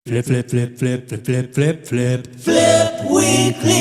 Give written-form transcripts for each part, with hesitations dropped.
Flip, flip, flip, flip, flip, flip, flip, flip, Flip Weekly.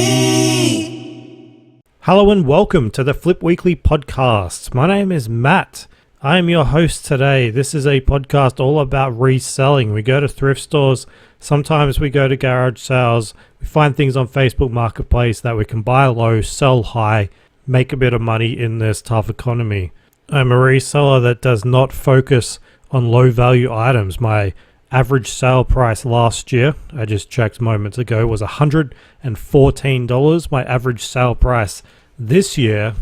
Hello and welcome to the Flip Weekly podcast. My name is Matt. I am your host today. This is a podcast all about reselling. We go to thrift stores. Sometimes we go to garage sales. We find things on Facebook Marketplace that we can buy low, sell high, make a bit of money in this tough economy. I'm a reseller that does not focus on low value items. My average sale price last year, I just checked moments ago, was $114. My average sale price this year,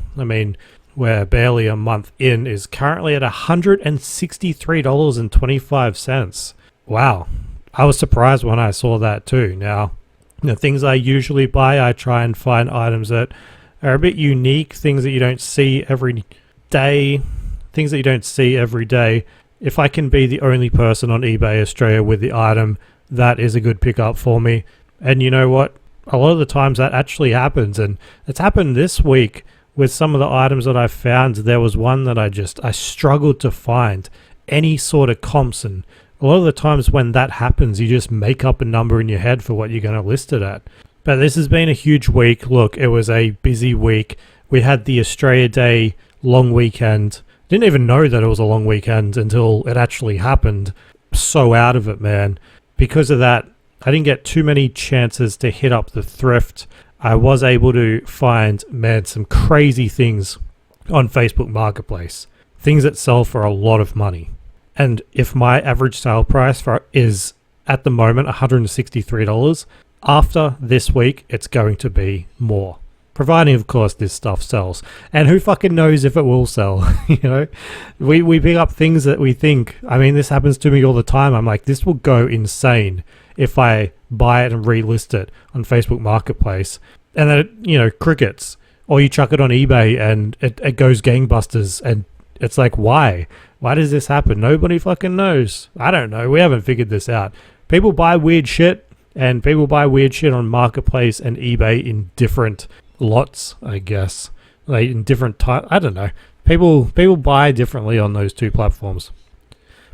we're barely a month in, is currently at $163.25. Wow. I was surprised when I saw that too. Now, the things I usually buy, I try and find items that are a bit unique, things that you don't see every day, If I can be the only person on eBay Australia with the item, that is a good pickup for me. And you know what? A lot of the times that actually happens, and it's happened this week with some of the items that I found. There was one that I struggled to find any sort of comps, and a lot of the times when that happens, you just make up a number in your head for what you're going to list it at. But this has been a huge week. Look, it was a busy week. We had the Australia Day long weekend. Didn't even know that it was a long weekend until it actually happened. So out of it, man. Because of that, I didn't get too many chances to hit up the thrift. I was able to find, some crazy things on Facebook Marketplace. Things that sell for a lot of money. And if my average sale price is at the moment $163, after this week, it's going to be more. Providing, of course, this stuff sells. And who fucking knows if it will sell, We pick up things that we think, this happens to me all the time. I'm like, this will go insane if I buy it and relist it on Facebook Marketplace. And then, crickets. Or you chuck it on eBay and it goes gangbusters. And it's like, why? Why does this happen? Nobody fucking knows. I don't know. We haven't figured this out. People buy weird shit. And people buy weird shit on Marketplace and eBay in different lots, I guess, like in different type. I don't know. People buy differently on those two platforms.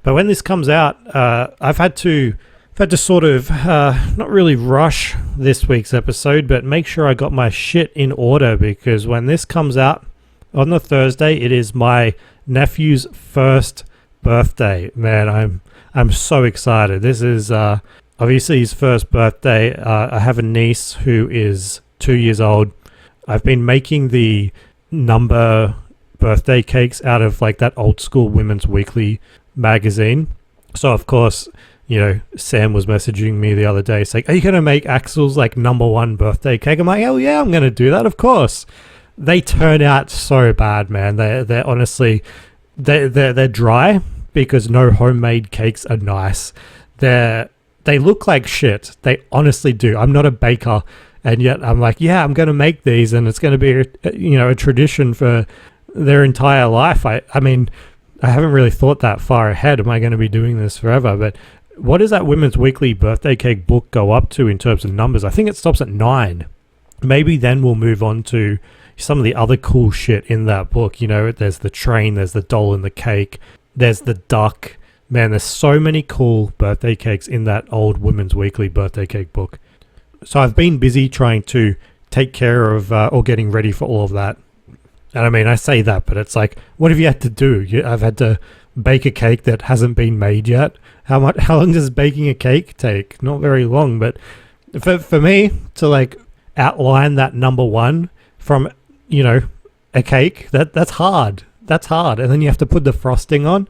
But when this comes out, I've had to sort of not really rush this week's episode, but make sure I got my shit in order, because when this comes out on the Thursday, it is my nephew's first birthday. Man, I'm so excited. This is obviously his first birthday. I have a niece who is 2 years old. I've been making the number birthday cakes out of like that old school Women's Weekly magazine. So of course, Sam was messaging me the other day saying, are you going to make Axel's like number one birthday cake? I'm like, hell yeah, I'm going to do that. Of course. They turn out so bad, man. They're honestly, they're dry because no homemade cakes are nice. They look like shit. They honestly do. I'm not a baker. And yet I'm like, yeah, I'm going to make these, and it's going to be, a tradition for their entire life. I haven't really thought that far ahead. Am I going to be doing this forever? But what does that Women's Weekly birthday cake book go up to in terms of numbers? I think it stops at 9. Maybe then we'll move on to some of the other cool shit in that book. There's the train, there's the doll in the cake, there's the duck. Man, there's so many cool birthday cakes in that old Women's Weekly birthday cake book. So I've been busy trying to take care of or getting ready for all of that. And I say that, but it's like, what have you had to do? I've had to bake a cake that hasn't been made yet. How long does baking a cake take? Not very long, but for me to like outline that number one from, a cake, that's hard. That's hard. And then you have to put the frosting on.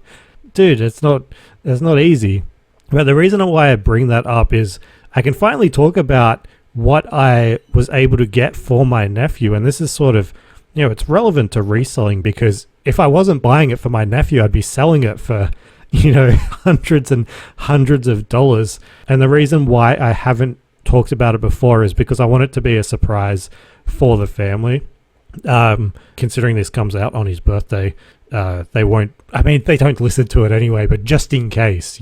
Dude, it's not easy. But the reason why I bring that up is I can finally talk about what I was able to get for my nephew. And this is sort of, it's relevant to reselling, because if I wasn't buying it for my nephew, I'd be selling it for, hundreds and hundreds of dollars. And the reason why I haven't talked about it before is because I want it to be a surprise for the family. Considering this comes out on his birthday, they won't, they don't listen to it anyway, but just in case,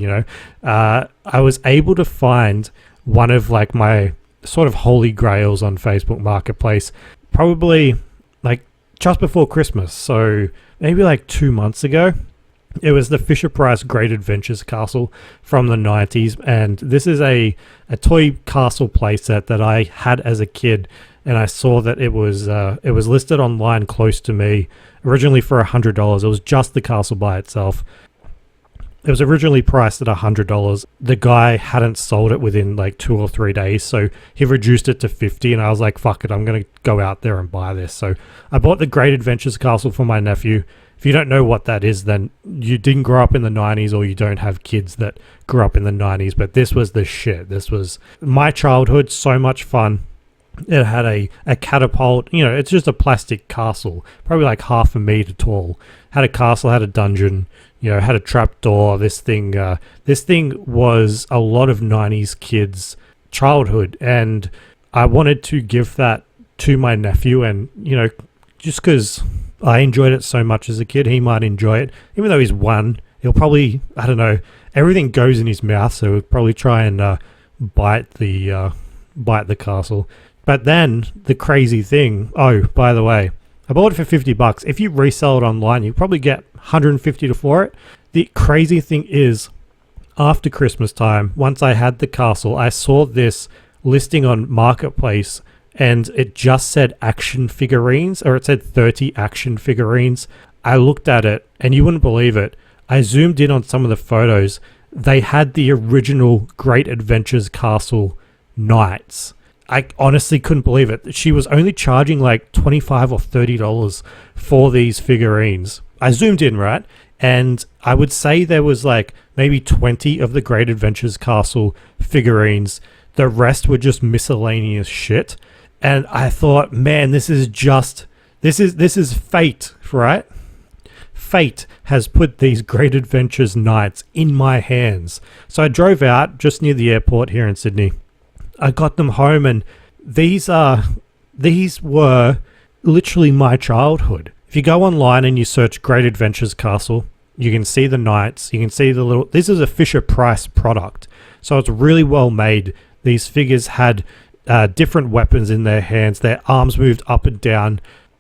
I was able to find one of like my sort of holy grails on Facebook Marketplace, probably like just before Christmas. So maybe like 2 months ago. It was the Fisher-Price Great Adventures Castle from the 90s, and this is a toy castle playset that I had as a kid, and I saw that it was listed online close to me, originally for $100. It was just the castle by itself. It was originally priced at $100. The guy hadn't sold it within like 2 or 3 days, so he reduced it to $50, and I was like, fuck it, I'm going to go out there and buy this. So I bought the Great Adventures Castle for my nephew. If you don't know what that is, then you didn't grow up in the 90s, or you don't have kids that grew up in the 90s, but this was the shit. This was my childhood, so much fun. It had a catapult, it's just a plastic castle, probably like half a meter tall. Had a castle, had a dungeon, had a trapdoor. This thing was a lot of 90s kids' childhood, and I wanted to give that to my nephew, and, just because I enjoyed it so much as a kid, he might enjoy it. Even though he's 1, he'll probably, I don't know, everything goes in his mouth, so he'll probably try and bite the castle. But then the crazy thing, oh, by the way, I bought it for $50. If you resell it online, you probably get $150 for it. The crazy thing is, after Christmas time, once I had the castle, I saw this listing on Marketplace, and it just said action figurines, or it said 30 action figurines. I looked at it, and you wouldn't believe it. I zoomed in on some of the photos. They had the original Great Adventures Castle knights. I honestly couldn't believe it. She was only charging like $25 or $30 for these figurines. I zoomed in, right? And I would say there was like maybe 20 of the Great Adventures Castle figurines. The rest were just miscellaneous shit. And I thought, man, this is fate, right? Fate has put these Great Adventures knights in my hands. So I drove out just near the airport here in Sydney. I got them home, and these were literally my childhood. If you go online and you search Great Adventures Castle, you can see the knights, you can see the little... This is a Fisher-Price product, so it's really well made. These figures had different weapons in their hands, their arms moved up and down,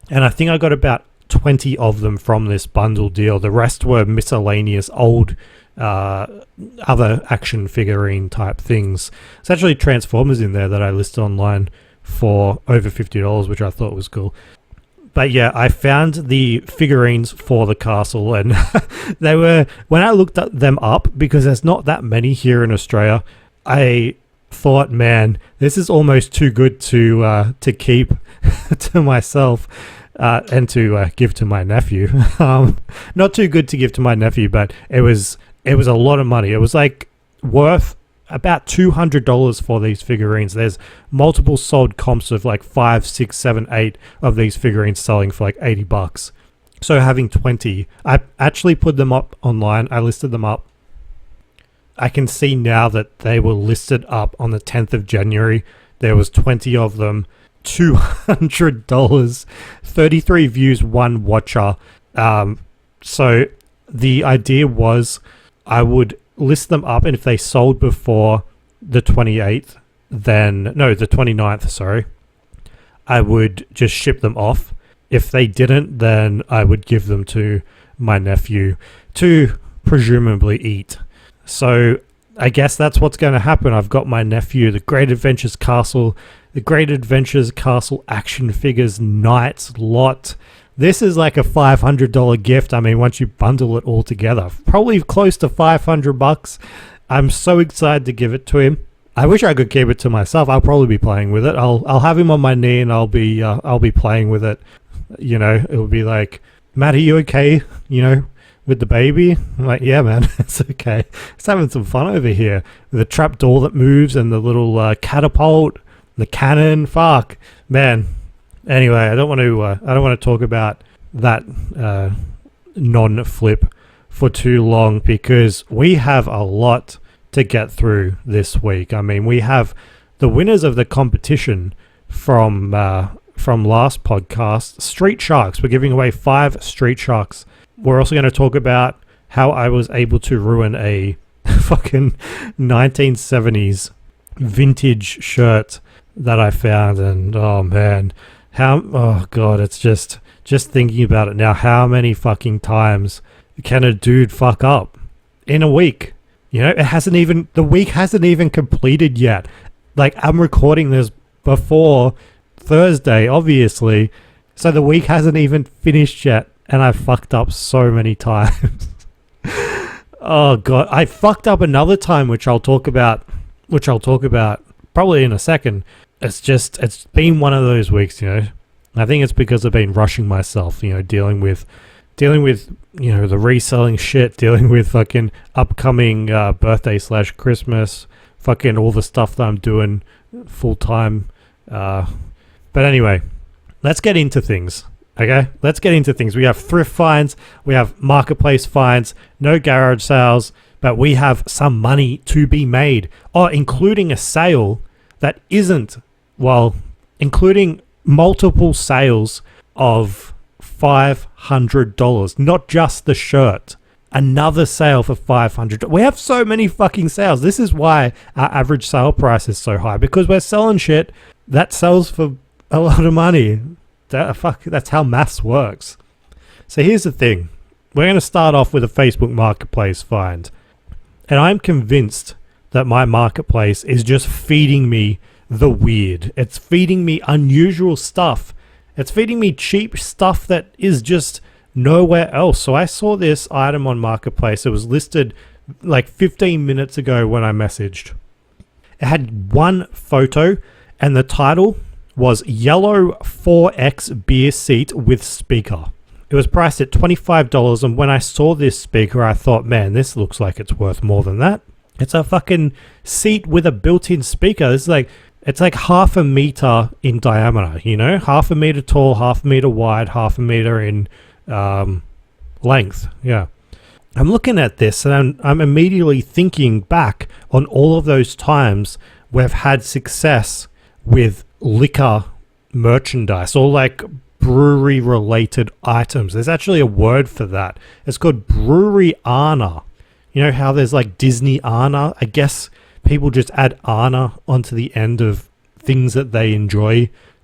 and I think I got about 20 of them from this bundle deal. The rest were miscellaneous old other action figurine type things. It's actually Transformers in there that I listed online for over $50, which I thought was cool. But yeah, I found the figurines for the castle, and they were, when I looked them up, because there's not that many here in Australia, I thought, man, this is almost too good to keep to myself and to give to my nephew. Not too good to give to my nephew, but it was a lot of money. It was like worth about $200 for these figurines. There's multiple sold comps of like 5, 6, 7, 8 of these figurines selling for like $80. So having 20, I actually put them up online. I listed them up. I can see now that they were listed up on the 10th of January. There was 20 of them, $200, 33 views, 1 watcher. So the idea was I would list them up, and if they sold before the 28th, then... No, the 29th, sorry. I would just ship them off. If they didn't, then I would give them to my nephew to presumably eat. So I guess that's what's going to happen. I've got my nephew, the Great Adventures Castle, the Great Adventures Castle action figures knights lot. This is like a $500 gift. I mean, once you bundle it all together, probably close to $500. I'm so excited to give it to him. I wish I could keep it to myself. I'll probably be playing with it. I'll have him on my knee, and I'll be playing with it. You know, it'll be like, Matt, are you okay? You know, with the baby? I'm like, yeah, man, it's okay. It's having some fun over here. The trap door that moves, and the little catapult, the cannon. Fuck, man. Anyway, I don't want to talk about that non-flip for too long, because we have a lot to get through this week. I mean, we have the winners of the competition from last podcast, Street Sharks. We're giving away 5 Street Sharks. We're also going to talk about how I was able to ruin a fucking 1970s vintage shirt that I found, and oh man, oh god, it's just thinking about it now, how many fucking times can a dude fuck up in a week? You know, the week hasn't even completed yet. Like, I'm recording this before Thursday, obviously, so the week hasn't even finished yet, and I fucked up so many times. Oh god, I fucked up another time, which I'll talk about probably in a second. It's been one of those weeks, you know. I think it's because I've been rushing myself, you know, dealing with, you know, the reselling shit, dealing with fucking upcoming birthday / Christmas, fucking all the stuff that I'm doing full time. But anyway, let's get into things. Okay, let's get into things. We have thrift finds, we have marketplace finds, no garage sales, but we have some money to be made. Oh, including a sale that isn't, well, including multiple sales of $500, not just the shirt. Another sale for $500. We have so many fucking sales. This is why our average sale price is so high, because we're selling shit that sells for a lot of money. That's how maths works. So here's the thing. We're going to start off with a Facebook Marketplace find. And I'm convinced that my marketplace is just feeding me the weird. It's feeding me unusual stuff. It's feeding me cheap stuff that is just nowhere else. So I saw this item on Marketplace. It was listed like 15 minutes ago when I messaged. It had one photo and the title was Yellow 4X Beer Seat with Speaker. It was priced at $25, and when I saw this speaker, I thought, man, this looks like it's worth more than that. It's a fucking seat with a built-in speaker. It's like half a meter in diameter, you know? Half a meter tall, half a meter wide, half a meter in length. Yeah. I'm looking at this and I'm immediately thinking back on all of those times we've had success with liquor merchandise or like brewery related items. There's actually a word for that. It's called brewery Ana. You know how there's like Disney Ana? I guess people just add Ana onto the end of things that they enjoy.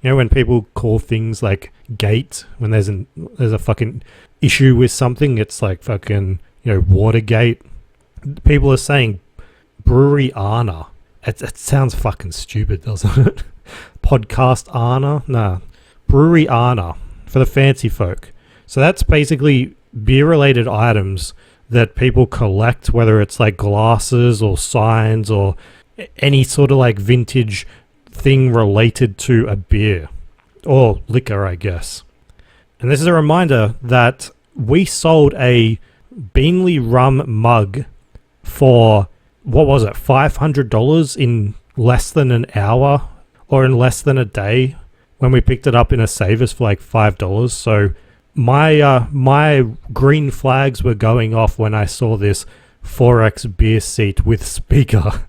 You know, when people call things like gate, when there's a fucking issue with something, it's like fucking, you know, Watergate. People are saying brewery Ana. It sounds fucking stupid, doesn't it? Podcast Ana? Nah. Brewery Ana for the fancy folk. So that's basically beer-related items that people collect, whether it's like glasses or signs or any sort of like vintage thing related to a beer or liquor, I guess. And this is a reminder that we sold a Beanley rum mug for, what was it, $500 in less than an hour or in less than a day when we picked it up in a Savers for like $5. So my green flags were going off when I saw this 4X beer seat with speaker.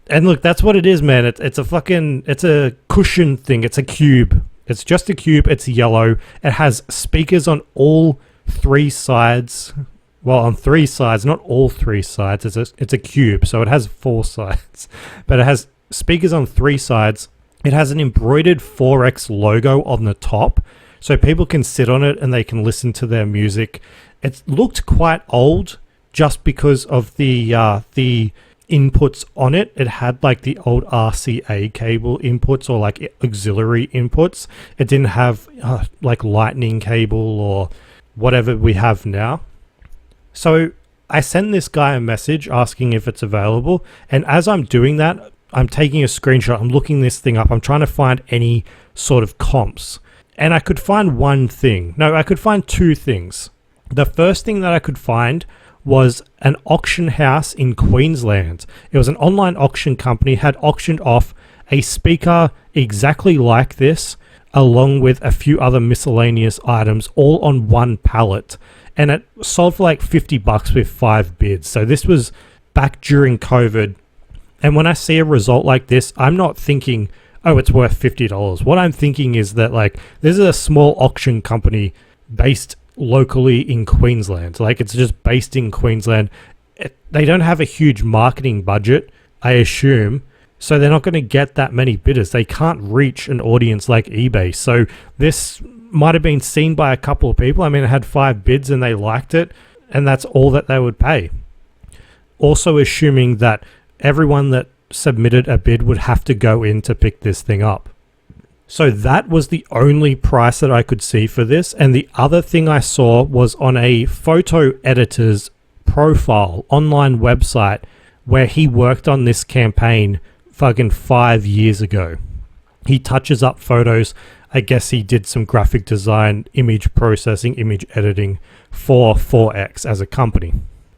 And look, that's what it is, man. It's a cushion thing. It's a cube. It's just a cube. It's yellow. It has speakers on all three sides. Well, on three sides, not all three sides. It's a cube, so it has four sides. But it has speakers on three sides. It has an embroidered 4X logo on the top, so people can sit on it and they can listen to their music. It looked quite old just because of the inputs on it. It had like the old RCA cable inputs or like auxiliary inputs. It didn't have like lightning cable or whatever we have now. So I sent this guy a message asking if it's available, and as I'm doing that, I'm taking a screenshot, I'm looking this thing up, I'm trying to find any sort of comps. And I could find one thing. No, I could find two things. The first thing that I could find was an auction house in Queensland. It was an online auction company, had auctioned off a speaker exactly like this, along with a few other miscellaneous items, all on one pallet. And it sold for like $50 with 5 bids. So this was back during COVID. And when I see a result like this, I'm not thinking, oh, it's worth $50. What I'm thinking is that like this is a small auction company based locally in Queensland. Like it's just based in Queensland. They don't have a huge marketing budget, I assume. So they're not going to get that many bidders. They can't reach an audience like eBay. So this might have been seen by a couple of people. I mean, it had 5 bids and they liked it, and that's all that they would pay. Also assuming that everyone that submitted a bid would have to go in to pick this thing up. So that was the only price that I could see for this. And the other thing I saw was on a photo editor's profile online website where he worked on this campaign fucking 5 years ago. He touches up photos. I guess he did some graphic design, image processing, image editing for 4X as a company.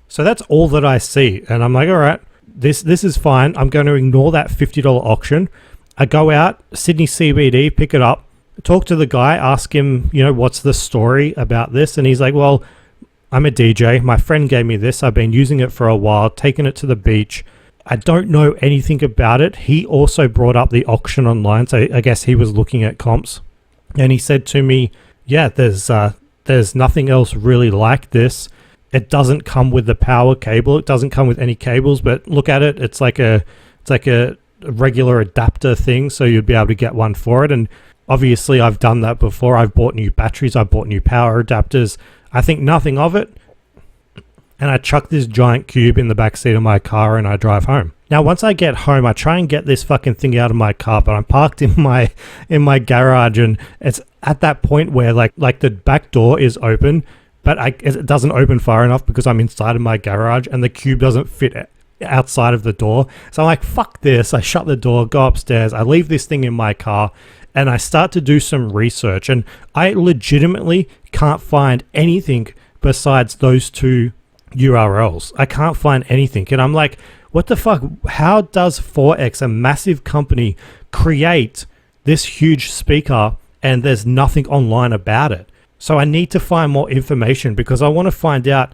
So that's all that I see. And I'm like, all right, this is fine. I'm going to ignore that $50 auction. I go out, Sydney CBD, pick it up, talk to the guy, ask him, what's the story about this? And he's like, well, I'm a DJ. My friend gave me this. I've been using it for a while, taking it to the beach. I don't know anything about it. He also brought up the auction online, so I guess he was looking at comps. And he said to me, yeah, there's nothing else really like this. It doesn't come with the power cable. It doesn't come with any cables, but look at it. It's like a regular adapter thing, so you'd be able to get one for it. And obviously I've done that before. I've bought new batteries. I've bought new power adapters. I think nothing of it. And I chuck this giant cube in the back seat of my car and I drive home. Now, once I get home, I try and get this fucking thing out of my car, but I'm parked in my garage, and it's at that point where like the back door is open, but it doesn't open far enough because I'm inside of my garage and the cube doesn't fit outside of the door. So I'm like, fuck this. I shut the door, go upstairs, I leave this thing in my car, and I start to do some research, and I legitimately can't find anything besides those 2 URLs. I can't find anything. And I'm like, what the fuck? How does 4X, a massive company, create this huge speaker and there's nothing online about it? So I need to find more information because I want to find out,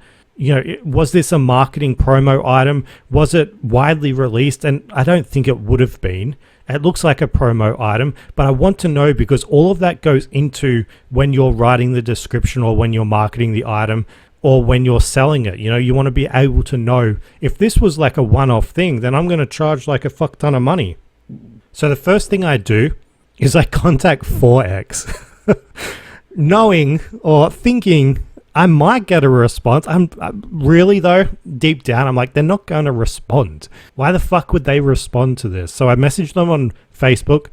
was this a marketing promo item? Was it widely released? And I don't think it would have been. It looks like a promo item, but I want to know because all of that goes into when you're writing the description or when you're marketing the item or when you're selling it. You want to be able to know if this was like a one-off thing, then I'm going to charge like a fuck ton of money. So the first thing I do is I contact 4X knowing or thinking I might get a response. I'm really, though, deep down, I'm like, they're not going to respond. Why the fuck would they respond to this? So I messaged them on Facebook.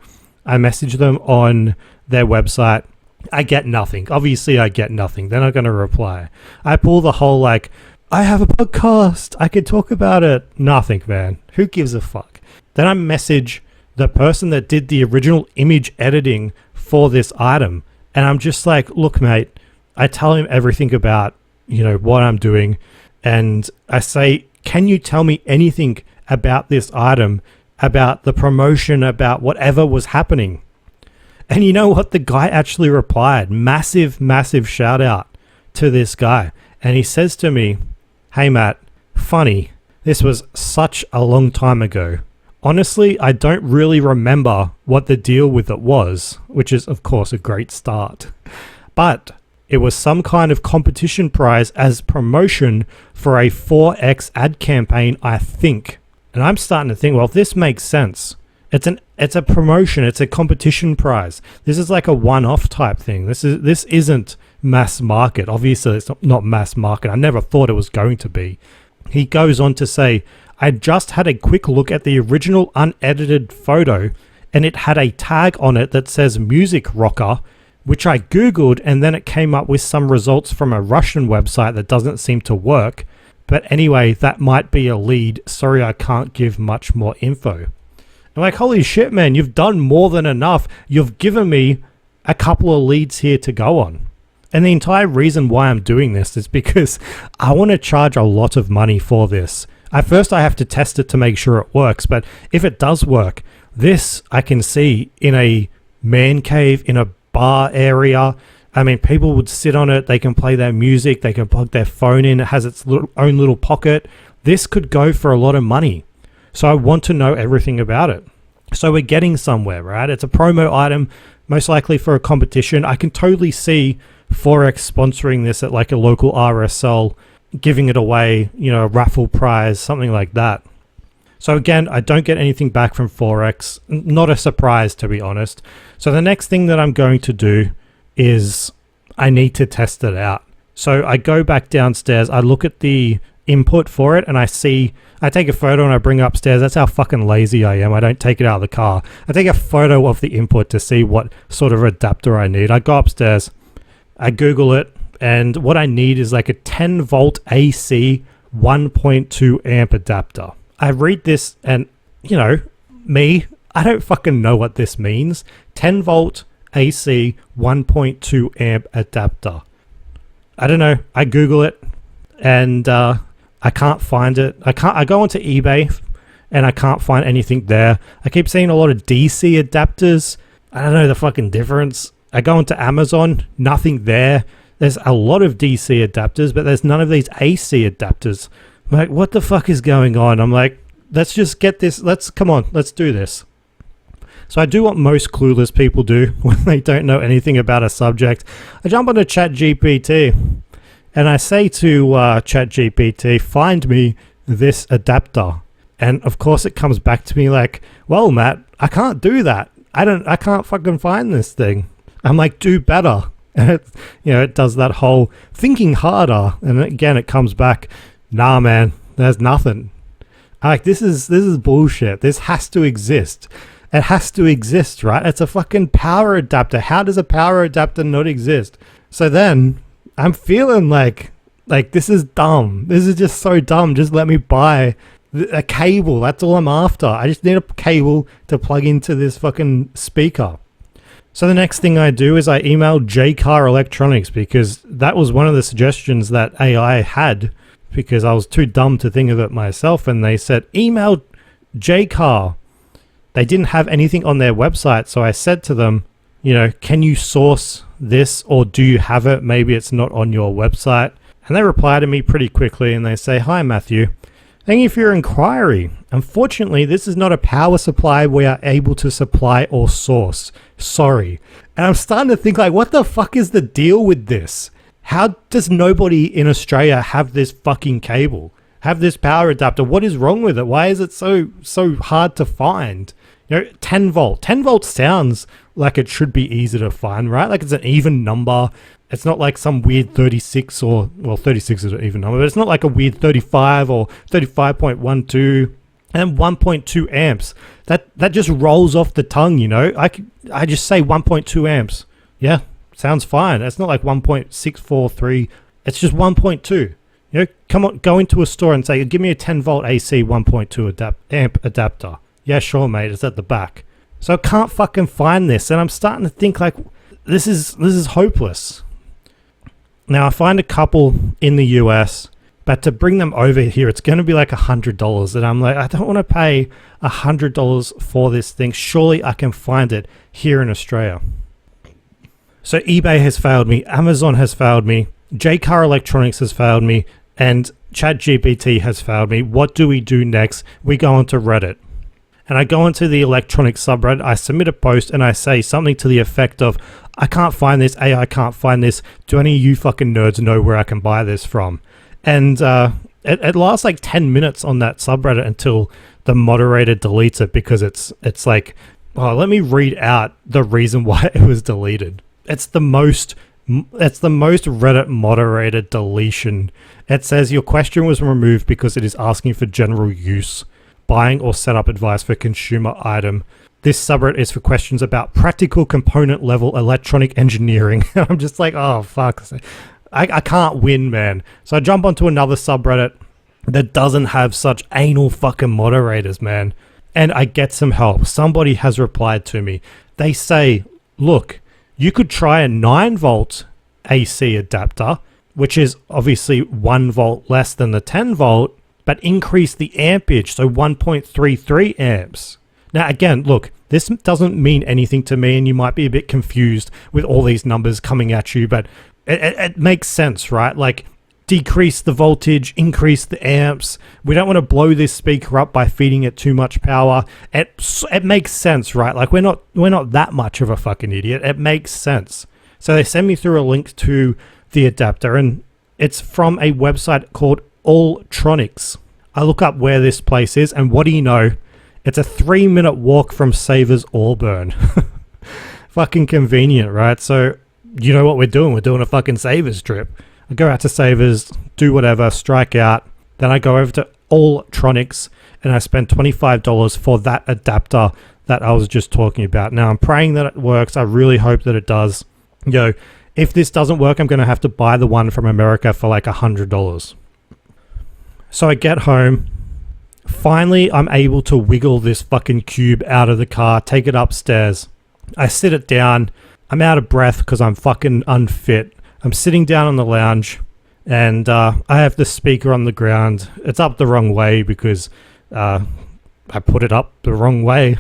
I messaged them on their website. I get nothing. Obviously, I get nothing. They're not going to reply. I pull the whole, like, I have a podcast. I can talk about it. Nothing, man. Who gives a fuck? Then I message the person that did the original image editing for this item. And I'm just like, look, mate, I tell him everything about, what I'm doing. And I say, can you tell me anything about this item, about the promotion, about whatever was happening? And you know what? The guy actually replied. Massive, massive shout out to this guy. And he says to me, hey, Matt, funny. This was such a long time ago. Honestly, I don't really remember what the deal with it was, which is, of course, a great start. But it was some kind of competition prize as promotion for a 4X ad campaign, I think. And I'm starting to think, well, this makes sense. It's a promotion. It's a competition prize. This is like a one-off type thing. This isn't mass market. Obviously, it's not mass market. I never thought it was going to be. He goes on to say, I just had a quick look at the original unedited photo, and it had a tag on it that says music rocker, which I Googled, and then it came up with some results from a Russian website that doesn't seem to work. But anyway, that might be a lead. Sorry, I can't give much more info. I'm like, holy shit, man, you've done more than enough. You've given me a couple of leads here to go on. And the entire reason why I'm doing this is because I want to charge a lot of money for this. At first, I have to test it to make sure it works. But if it does work, this I can see in a man cave, in a bar area. I mean, people would sit on it. They can play their music. They can plug their phone in. It has its own little pocket. This could go for a lot of money. So I want to know everything about it. So we're getting somewhere, right? It's a promo item, most likely for a competition. I can totally see 4X sponsoring this at like a local RSL, giving it away, a raffle prize, something like that. So again, I don't get anything back from 4X. Not a surprise, to be honest. So the next thing that I'm going to do is I need to test it out. So I go back downstairs, I look at the input for it, and I take a photo and I bring it upstairs. That's how fucking lazy I am. I don't take it out of the car. I take a photo of the input to see what sort of adapter I need. I go upstairs, I Google it, and what I need is like a 10 volt AC 1.2 amp adapter. I read this and, I don't fucking know what this means. 10 volt AC 1.2 amp adapter. I don't know. I Google it and I can't find it. I go onto eBay and I can't find anything there. I keep seeing a lot of DC adapters. I don't know the fucking difference. I go onto Amazon, nothing there. There's a lot of DC adapters, but there's none of these AC adapters. I'm like, what the fuck is going on? I'm like, let's just get this. Let's do this. So I do what most clueless people do when they don't know anything about a subject. I jump onto ChatGPT and I say to ChatGPT, find me this adapter. And of course it comes back to me like, well, Matt, I can't do that. I can't fucking find this thing. I'm like, do better. And it does that whole thinking harder. And again, it comes back, nah, man, there's nothing. Like, this is bullshit. This has to exist. It has to exist, right? It's a fucking power adapter. How does a power adapter not exist? So then I'm feeling like this is dumb. This is just so dumb. Just let me buy a cable. That's all I'm after. I just need a cable to plug into this fucking speaker. So the next thing I do is I email JCar Electronics, because that was one of the suggestions that AI had, because I was too dumb to think of it myself. And they said, email JCar. They didn't have anything on their website. So I said to them, can you source this, or do you have it? Maybe it's not on your website. And they reply to me pretty quickly and they say, hi, Matthew. Thank you for your inquiry. Unfortunately, this is not a power supply we are able to supply or source. Sorry. And I'm starting to think, like, what the fuck is the deal with this? How does nobody in Australia have this fucking cable? Have this power adapter? What is wrong with it? Why is it so hard to find? 10 volt. 10 volt sounds like it should be easy to find, right? Like, it's an even number. It's not like some weird 36 or, well, 36 is an even number, but it's not like a weird 35 or 35.12 and 1.2 amps. That just rolls off the tongue, I just say 1.2 amps. Yeah, sounds fine. It's not like 1.643. It's just 1.2. Come on, go into a store and say, give me a 10 volt AC 1.2 amp adapter. Yeah, sure, mate. It's at the back. So I can't fucking find this, and I'm starting to think like this is hopeless. Now I find a couple in the US, but to bring them over here, it's going to be like $100, and I'm like, I don't want to pay $100 for this thing. Surely I can find it here in Australia. So eBay has failed me, Amazon has failed me, JCar Electronics has failed me, and ChatGPT has failed me. What do we do next? We go onto Reddit. And I go into the electronics subreddit, I submit a post, and I say something to the effect of, I can't find this, AI can't find this, do any of you fucking nerds know where I can buy this from? And it lasts like 10 minutes on that subreddit until the moderator deletes it, because it's like, oh, let me read out the reason why it was deleted. It's the most Reddit moderator deletion. It says, your question was removed because it is asking for general use, buying or setup advice for consumer item. This subreddit is for questions about practical component level electronic engineering. I'm just like, oh, fuck. I can't win, man. So I jump onto another subreddit that doesn't have such anal fucking moderators, man. And I get some help. Somebody has replied to me. They say, look, you could try a 9 volt AC adapter, which is obviously 1 volt less than the 10 volt, but increase the ampage, so 1.33 amps. Now, again, look, this doesn't mean anything to me, and you might be a bit confused with all these numbers coming at you, but it makes sense, right? Like, decrease the voltage, increase the amps. We don't want to blow this speaker up by feeding it too much power. It makes sense, right? Like, we're not that much of a fucking idiot. It makes sense. So they send me through a link to the adapter, and it's from a website called Alltronics. I look up where this place is, and what do you know? It's a 3-minute walk from Savers Auburn. Fucking convenient, right? So you know what we're doing? We're doing a fucking Savers trip. I go out to Savers, do whatever, strike out. Then I go over to Alltronics and I spend $25 for that adapter that I was just talking about. Now, I'm praying that it works. I really hope that it does. If this doesn't work, I'm going to have to buy the one from America for like $100. So I get home. Finally, I'm able to wiggle this fucking cube out of the car, take it upstairs. I sit it down. I'm out of breath because I'm fucking unfit. I'm sitting down on the lounge and I have the speaker on the ground. It's up the wrong way because I put it up the wrong way.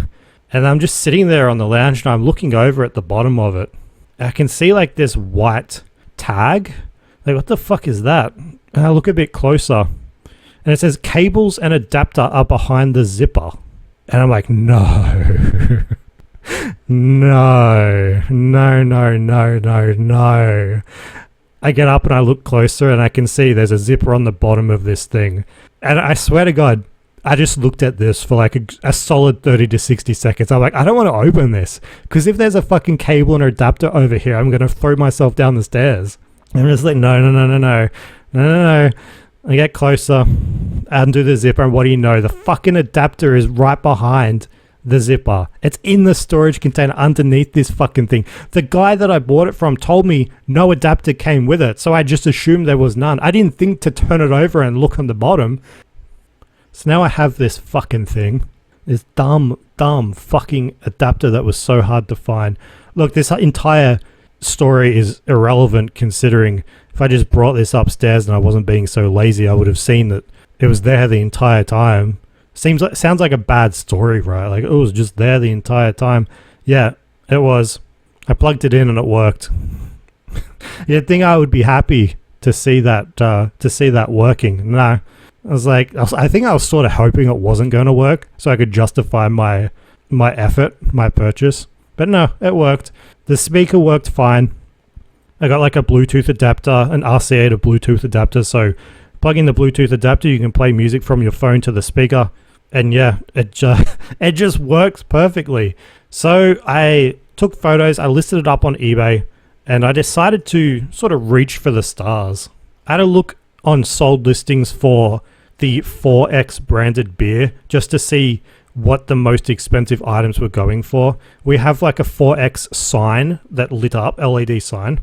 And I'm just sitting there on the lounge and I'm looking over at the bottom of it. I can see like this white tag. Like, what the fuck is that? And I look a bit closer. And it says cables and adapter are behind the zipper. And I'm like, no. No. I get up and I look closer and I can see there's a zipper on the bottom of this thing. And I swear to God, I just looked at this for like a solid 30 to 60 seconds. I'm like, I don't want to open this. Because if there's a fucking cable and adapter over here, I'm going to throw myself down the stairs. And I'm just like, no. I get closer, undo the zipper, and what do you know? The fucking adapter is right behind the zipper. It's in the storage container underneath this fucking thing. The guy that I bought it from told me no adapter came with it, so I just assumed there was none. I didn't think to turn it over and look on the bottom. So now I have this fucking thing. This dumb fucking adapter that was so hard to find. Look, this entire story is irrelevant considering if I just brought this upstairs and I wasn't being so lazy, I would have seen that it was there the entire time. Sounds like a bad story, right? Like it was just there the entire time. Yeah, it was. I plugged it in and it worked. You'd think I would be happy to see that working. No, I think I was sort of hoping it wasn't going to work so I could justify my effort, my purchase. But no, it worked. The speaker worked fine. I got like a Bluetooth adapter, an RCA to Bluetooth adapter. So plug in the Bluetooth adapter, you can play music from your phone to the speaker. And yeah, it just works perfectly. So I took photos, I listed it up on eBay, and I decided to sort of reach for the stars. I had a look on sold listings for the 4X branded beer just to see what the most expensive items were going for. We have like a 4X sign that lit up, LED sign,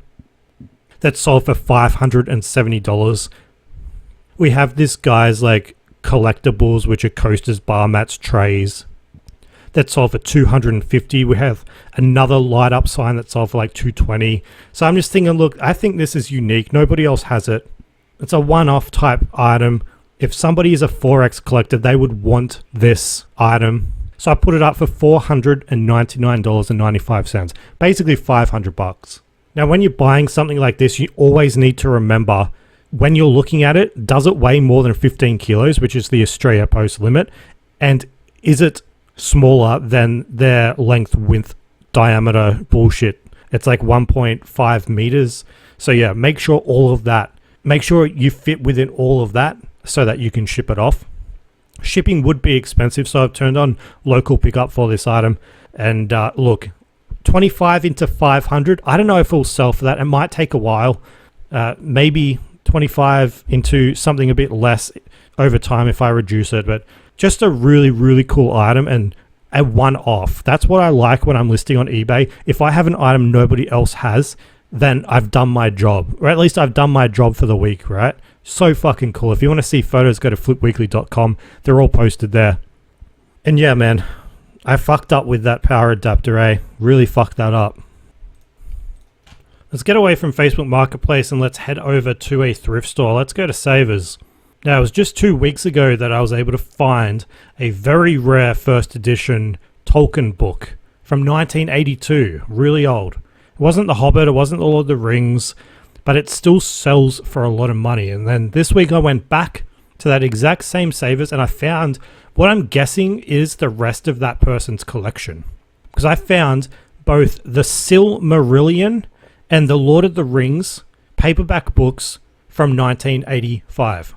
that sold for $570. We have this guy's like collectibles, which are coasters, bar mats, trays, that sold for $250. We have another light up sign that sold for like $220. So I'm just thinking, look, I think this is unique. Nobody else has it. It's a one-off type item. If somebody is a 4X collector, they would want this item. So I put it up for $499.95, basically $500. Now, when you're buying something like this, you always need to remember when you're looking at it, does it weigh more than 15 kilos, which is the Australia Post limit? And is it smaller than their length, width, diameter bullshit? It's like 1.5 meters. So yeah, make sure all of that. Make sure you fit within all of that so that you can ship it off. Shipping would be expensive, so I've turned on local pickup for this item. And look, 25 into 500. I don't know if it'll sell for that. It might take a while. Maybe 25 into something a bit less over time if I reduce it. But just a really, really cool item and a one-off. That's what I like when I'm listing on eBay. If I have an item nobody else has, then I've done my job. Or at least I've done my job for the week, right? So fucking cool. If you want to see photos, go to flipweekly.com. They're all posted there. And yeah, man, I fucked up with that power adapter, eh? Really fucked that up. Let's get away from Facebook Marketplace and let's head over to a thrift store. Let's go to Savers. Now, it was just 2 weeks ago that I was able to find a very rare first edition Tolkien book from 1982. Really old. It wasn't The Hobbit, it wasn't The Lord of the Rings, but it still sells for a lot of money. And then this week I went back to that exact same Savers and I found what I'm guessing is the rest of that person's collection. Because I found both the Silmarillion and the Lord of the Rings paperback books from 1985.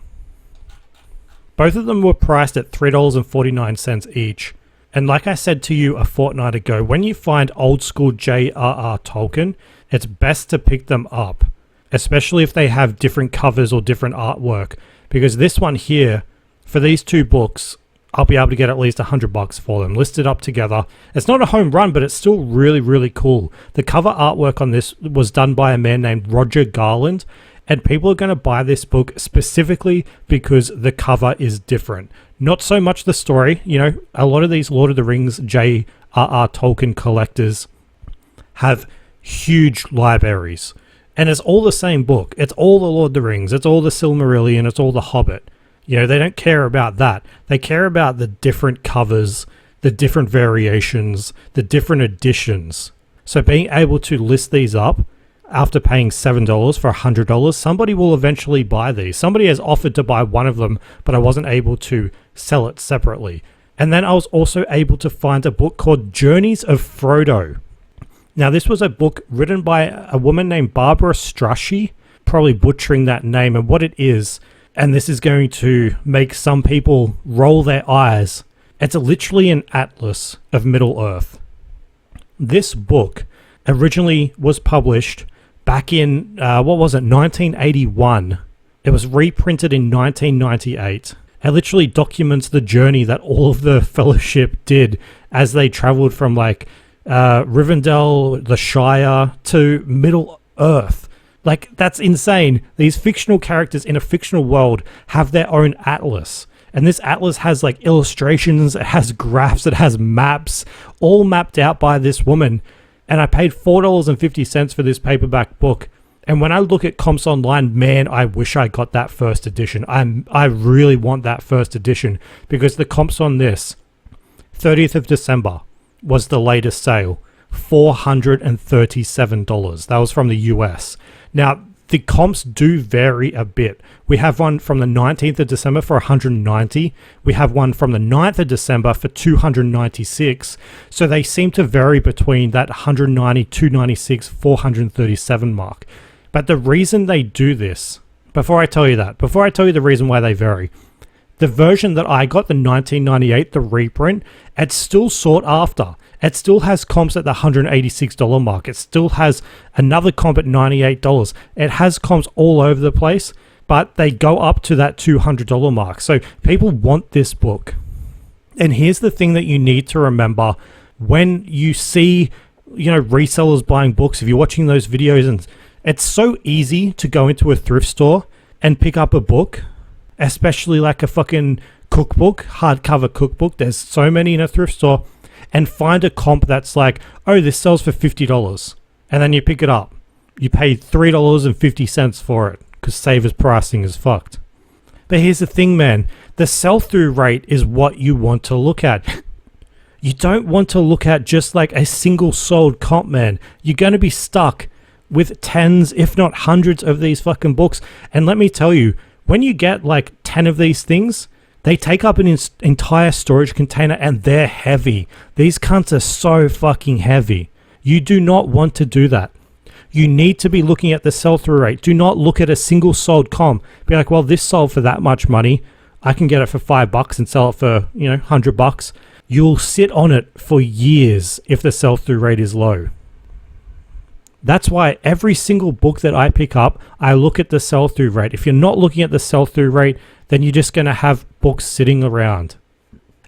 Both of them were priced at $3.49 each. And like I said to you a fortnight ago, when you find old school J.R.R. Tolkien, it's best to pick them up, especially if they have different covers or different artwork, because this one here, for these two books, I'll be able to get at least $100 for them, listed up together. It's not a home run, but it's still really, really cool. The cover artwork on this was done by a man named Roger Garland, and people are going to buy this book specifically because the cover is different. Not so much the story. You know, a lot of these Lord of the Rings J.R.R. Tolkien collectors have huge libraries, and it's all the same book. It's all the Lord of the Rings. It's all the Silmarillion. It's all the Hobbit. You know, they don't care about that. They care about the different covers, the different variations, the different editions. So being able to list these up after paying $7 for $100, somebody will eventually buy these. Somebody has offered to buy one of them, but I wasn't able to sell it separately. And then I was also able to find a book called Journeys of Frodo. Now, this was a book written by a woman named Barbara Strachey, probably butchering that name, and what it is, and this is going to make some people roll their eyes. It's literally an atlas of Middle-earth. This book originally was published back in, 1981. It was reprinted in 1998. It literally documents the journey that all of the Fellowship did as they traveled from Rivendell, the Shire, to Middle-earth. Like, that's insane. These fictional characters in a fictional world have their own atlas. And this atlas has illustrations, it has graphs, it has maps, all mapped out by this woman. And I paid $4.50 for this paperback book. And when I look at comps online, man, I wish I got that first edition. I really want that first edition, because the comps on this, 30th of December was the latest sale, $437. That was from the US. Now, the comps do vary a bit. We have one from the 19th of December for $190. We have one from the 9th of December for $296. So they seem to vary between that $190, $296, $437 mark. But the reason they do this, before I tell you the reason why they vary, the version that I got, the 1998, the reprint, it's still sought after. It still has comps at the $186 mark. It still has another comp at $98. It has comps all over the place, but they go up to that $200 mark. So people want this book. And here's the thing that you need to remember when you see, resellers buying books. If you're watching those videos, and it's so easy to go into a thrift store and pick up a book, especially like a fucking cookbook, hardcover cookbook. There's so many in a thrift store, and find a comp that's like, oh, this sells for $50. And then you pick it up. You pay $3.50 for it, because Savers pricing is fucked. But here's the thing, man. The sell-through rate is what you want to look at. You don't want to look at just like a single sold comp, man. You're going to be stuck with tens, if not hundreds of these fucking books. And let me tell you, when you get 10 of these things, they take up an entire storage container, and they're heavy. These cunts are so fucking heavy. You do not want to do that. You need to be looking at the sell-through rate. Do not look at a single sold comp. Be like, well, this sold for that much money. I can get it for $5 and sell it for, $100. You'll sit on it for years if the sell-through rate is low. That's why every single book that I pick up, I look at the sell-through rate. If you're not looking at the sell-through rate, then you're just going to have books sitting around.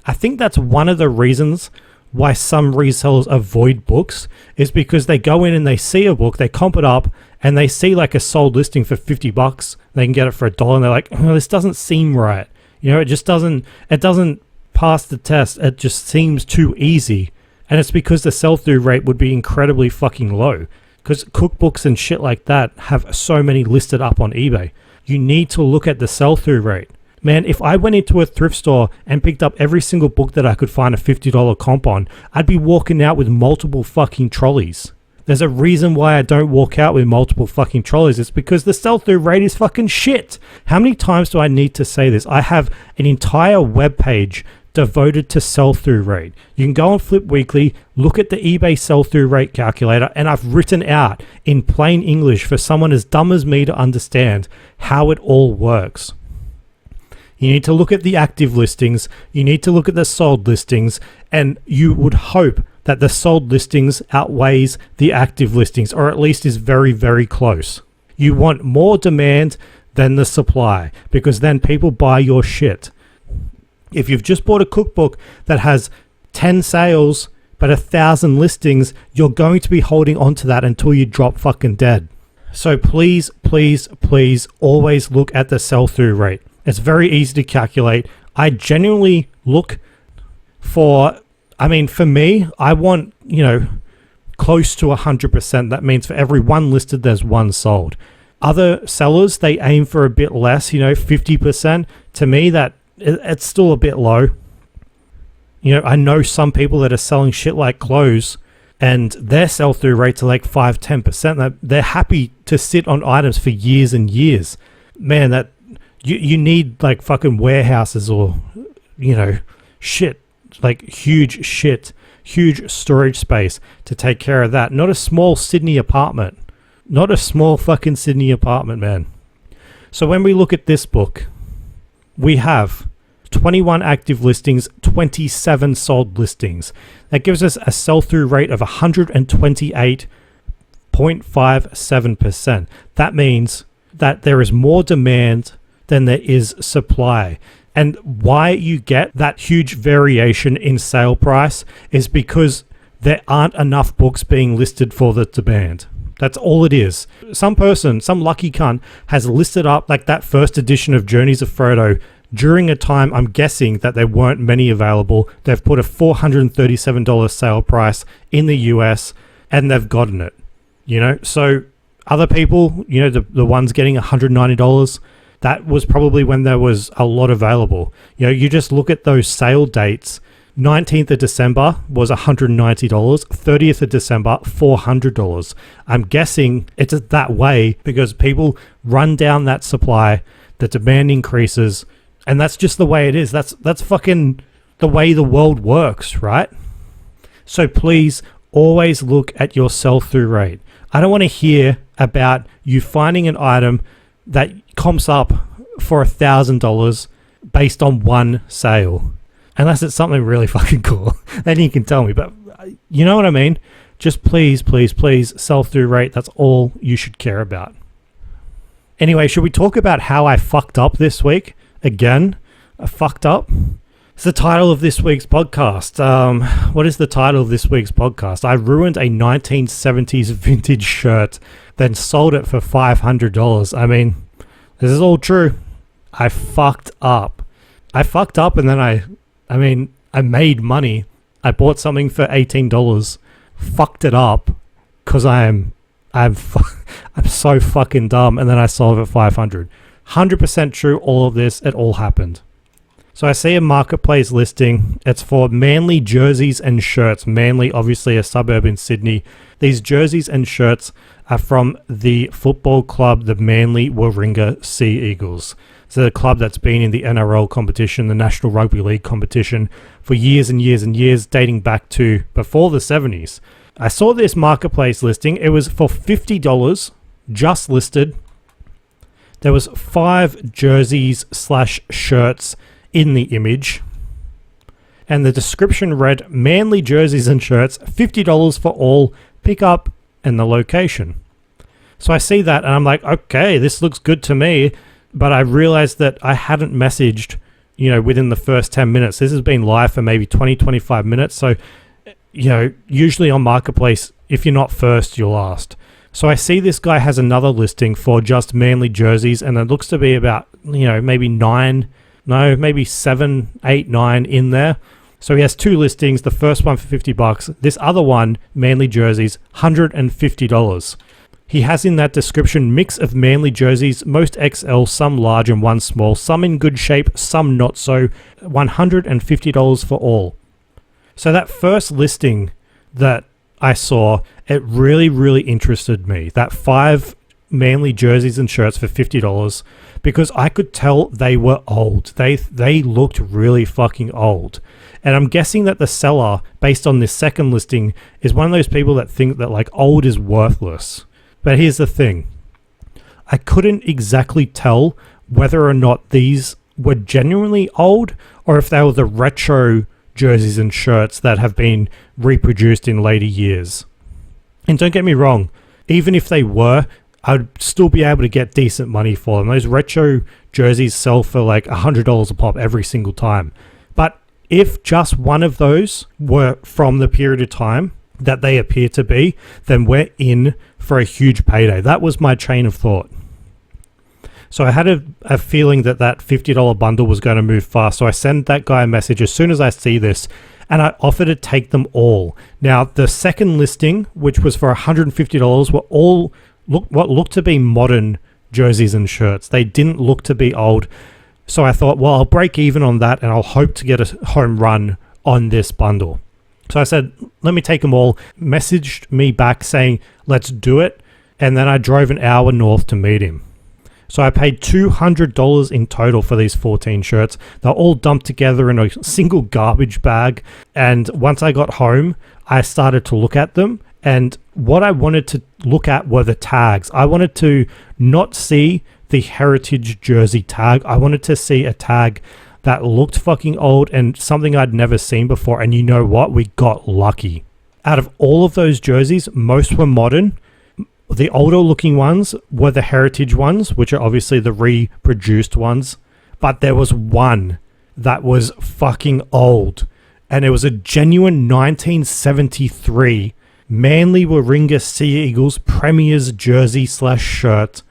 I think that's one of the reasons why some resellers avoid books, is because they go in and they see a book, they comp it up, and they see a sold listing for $50. They can get it for $1, and they're like, oh, this doesn't seem right. It doesn't pass the test. It just seems too easy. And it's because the sell-through rate would be incredibly fucking low. Because cookbooks and shit like that have so many listed up on eBay. You need to look at the sell-through rate. Man, if I went into a thrift store and picked up every single book that I could find a $50 comp on, I'd be walking out with multiple fucking trolleys. There's a reason why I don't walk out with multiple fucking trolleys. It's because the sell-through rate is fucking shit. How many times do I need to say this? I have an entire web page devoted to sell-through rate. You can go on Flip Weekly, look at the eBay sell-through rate calculator, and I've written out in plain English for someone as dumb as me to understand how it all works. You need to look at the active listings. You need to look at the sold listings. And you would hope that the sold listings outweighs the active listings, or at least is very, very close. You want more demand than the supply, because then people buy your shit. If you've just bought a cookbook that has 10 sales but 1,000 listings, you're going to be holding on to that until you drop fucking dead. So please, please, please always look at the sell-through rate. It's very easy to calculate. I genuinely look for me, I want, close to 100%. That means for every one listed, there's one sold. Other sellers, they aim for a bit less, 50%. To me, it's still a bit low. I know some people that are selling shit like clothes, and their sell-through rates are like 5-10%. They're happy to sit on items for years and years. Man, that you need like fucking warehouses or, shit, like huge storage space to take care of that. Not a small Sydney apartment. Not a small fucking Sydney apartment, man. So when we look at this book, we have 21 active listings, 27 sold listings. That gives us a sell-through rate of 128.57%. That means that there is more demand than there is supply. And why you get that huge variation in sale price is because there aren't enough books being listed for the demand. That's all it is. Some lucky cunt has listed up like that first edition of Journeys of Frodo during a time, I'm guessing, that there weren't many available. They've put a $437 sale price in the US and they've gotten it. So other people, the ones getting $190, that was probably when there was a lot available. You just look at those sale dates. 19th of December was $190, 30th of December, $400. I'm guessing it's that way because people run down that supply, the demand increases, and that's just the way it is. That's fucking the way the world works, right? So please always look at your sell-through rate. I don't want to hear about you finding an item that comps up for $1,000 based on one sale. Unless it's something really fucking cool. Then you can tell me. But you know what I mean? Just please, please, please, sell-through rate. That's all you should care about. Anyway, should we talk about how I fucked up this week? Again, I fucked up. It's the title of this week's podcast. What is the title of this week's podcast? I ruined a 1970s vintage shirt, then sold it for $500. I mean, this is all true. I fucked up. And then I made money. I bought something for $18, fucked it up because I'm so fucking dumb, and then I sold it for $500. 100% true, all of this, it all happened. So I see a marketplace listing. It's for Manly jerseys and shirts. Manly, obviously a suburb in Sydney. These jerseys and shirts are from the football club, the Manly Warringah Sea Eagles. It's a club that's been in the NRL competition, the National Rugby League competition, for years and years and years, dating back to before the 70s. I saw this marketplace listing. It was for $50, just listed. There was 5 jerseys / shirts in the image. And the description read, Manly jerseys and shirts, $50 for all, pick up, and the location. So I see that and I'm like, okay, this looks good to me. But I realized that I hadn't messaged, within the first 10 minutes. This has been live for maybe 20, 25 minutes. So, usually on Marketplace, if you're not first, you're last. So I see this guy has another listing for just Manly jerseys, and it looks to be about, maybe 7, 8, 9 in there. So he has 2 listings. The first one for $50. This other one, Manly jerseys, $150. He has in that description mix of Manly jerseys, most XL, some large and one small, some in good shape, some not so, $150 for all. So that first listing that I saw, it really, really interested me. That 5 Manly jerseys and shirts for $50, because I could tell they were old. They looked really fucking old. And I'm guessing that the seller, based on this second listing, is one of those people that think that like old is worthless. But here's the thing. I couldn't exactly tell whether or not these were genuinely old or if they were the retro jerseys and shirts that have been reproduced in later years. And don't get me wrong, even if they were, I'd still be able to get decent money for them. Those retro jerseys sell for like $100 a pop every single time. But if just one of those were from the period of time that they appear to be, then we're in for a huge payday. That was my train of thought. So I had a feeling that $50 bundle was going to move fast. So I sent that guy a message as soon as I see this, and I offered to take them all. Now, the second listing, which was for $150, were all what looked to be modern jerseys and shirts. They didn't look to be old. So I thought, well, I'll break even on that, and I'll hope to get a home run on this bundle. So I said, let me take them all. Messaged me back saying, let's do it. And then I drove an hour north to meet him. So I paid $200 in total for these 14 shirts. They're all dumped together in a single garbage bag. And once I got home, I started to look at them. And what I wanted to look at were the tags. I wanted to not see the heritage jersey tag. I wanted to see a tag that looked fucking old and something I'd never seen before. And you know what? We got lucky. Out of all of those jerseys, most were modern. The older looking ones were the heritage ones, which are obviously the reproduced ones. But there was one that was fucking old. And it was a genuine 1973 Manly Warringah Sea Eagles Premier's jersey / shirt.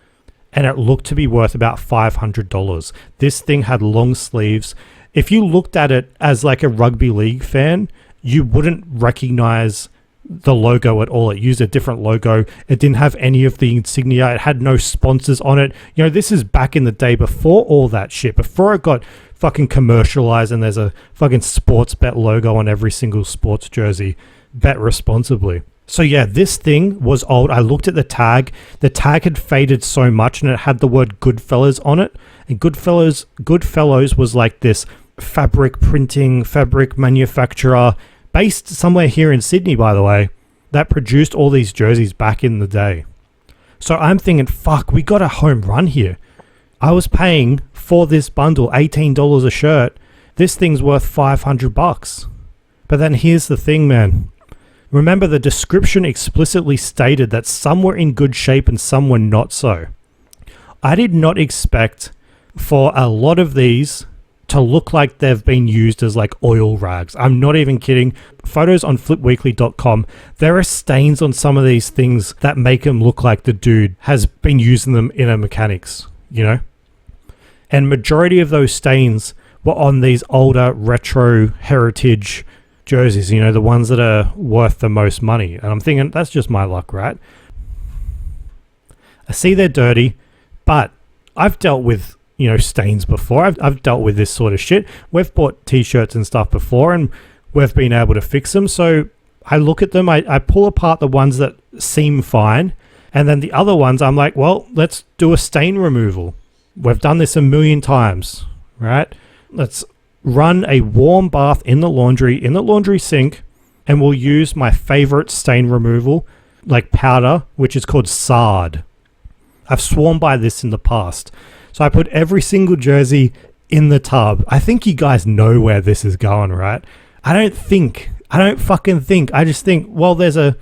And it looked to be worth about $500. This thing had long sleeves. If you looked at it as like a rugby league fan, you wouldn't recognize the logo at all. It used a different logo. It didn't have any of the insignia. It had no sponsors on it. You know, this is back in the day before all that shit, before it got fucking commercialized and there's a fucking sports bet logo on every single sports jersey. Bet responsibly. So yeah, this thing was old. I looked at the tag. The tag had faded so much and it had the word Goodfellas on it. And Goodfellows was like this fabric printing, fabric manufacturer based somewhere here in Sydney, by the way, that produced all these jerseys back in the day. So I'm thinking, fuck, we got a home run here. I was paying for this bundle $18 a shirt. This thing's worth $500. But then here's the thing, man. Remember, the description explicitly stated that some were in good shape and some were not so. I did not expect for a lot of these to look like they've been used as like oil rags. I'm not even kidding. Photos on flipweekly.com, there are stains on some of these things that make them look like the dude has been using them in a mechanics, you know? And majority of those stains were on these older retro heritage jerseys, you know, the ones that are worth the most money. And I'm thinking, that's just my luck, right? I see they're dirty, but I've dealt with, you know, stains before. I've dealt with this sort of shit. We've bought t-shirts and stuff before and we've been able to fix them. So I look at them, I pull apart the ones that seem fine. And then the other ones, I'm like, well, let's do a stain removal. We've done this a million times, right? Let's run a warm bath in the laundry sink, and we'll use my favorite stain removal, like powder, which is called Sard. I've sworn by this in the past. So I put every single jersey in the tub. I think you guys know where this is going, right? I don't fucking think. I just think, well, there's a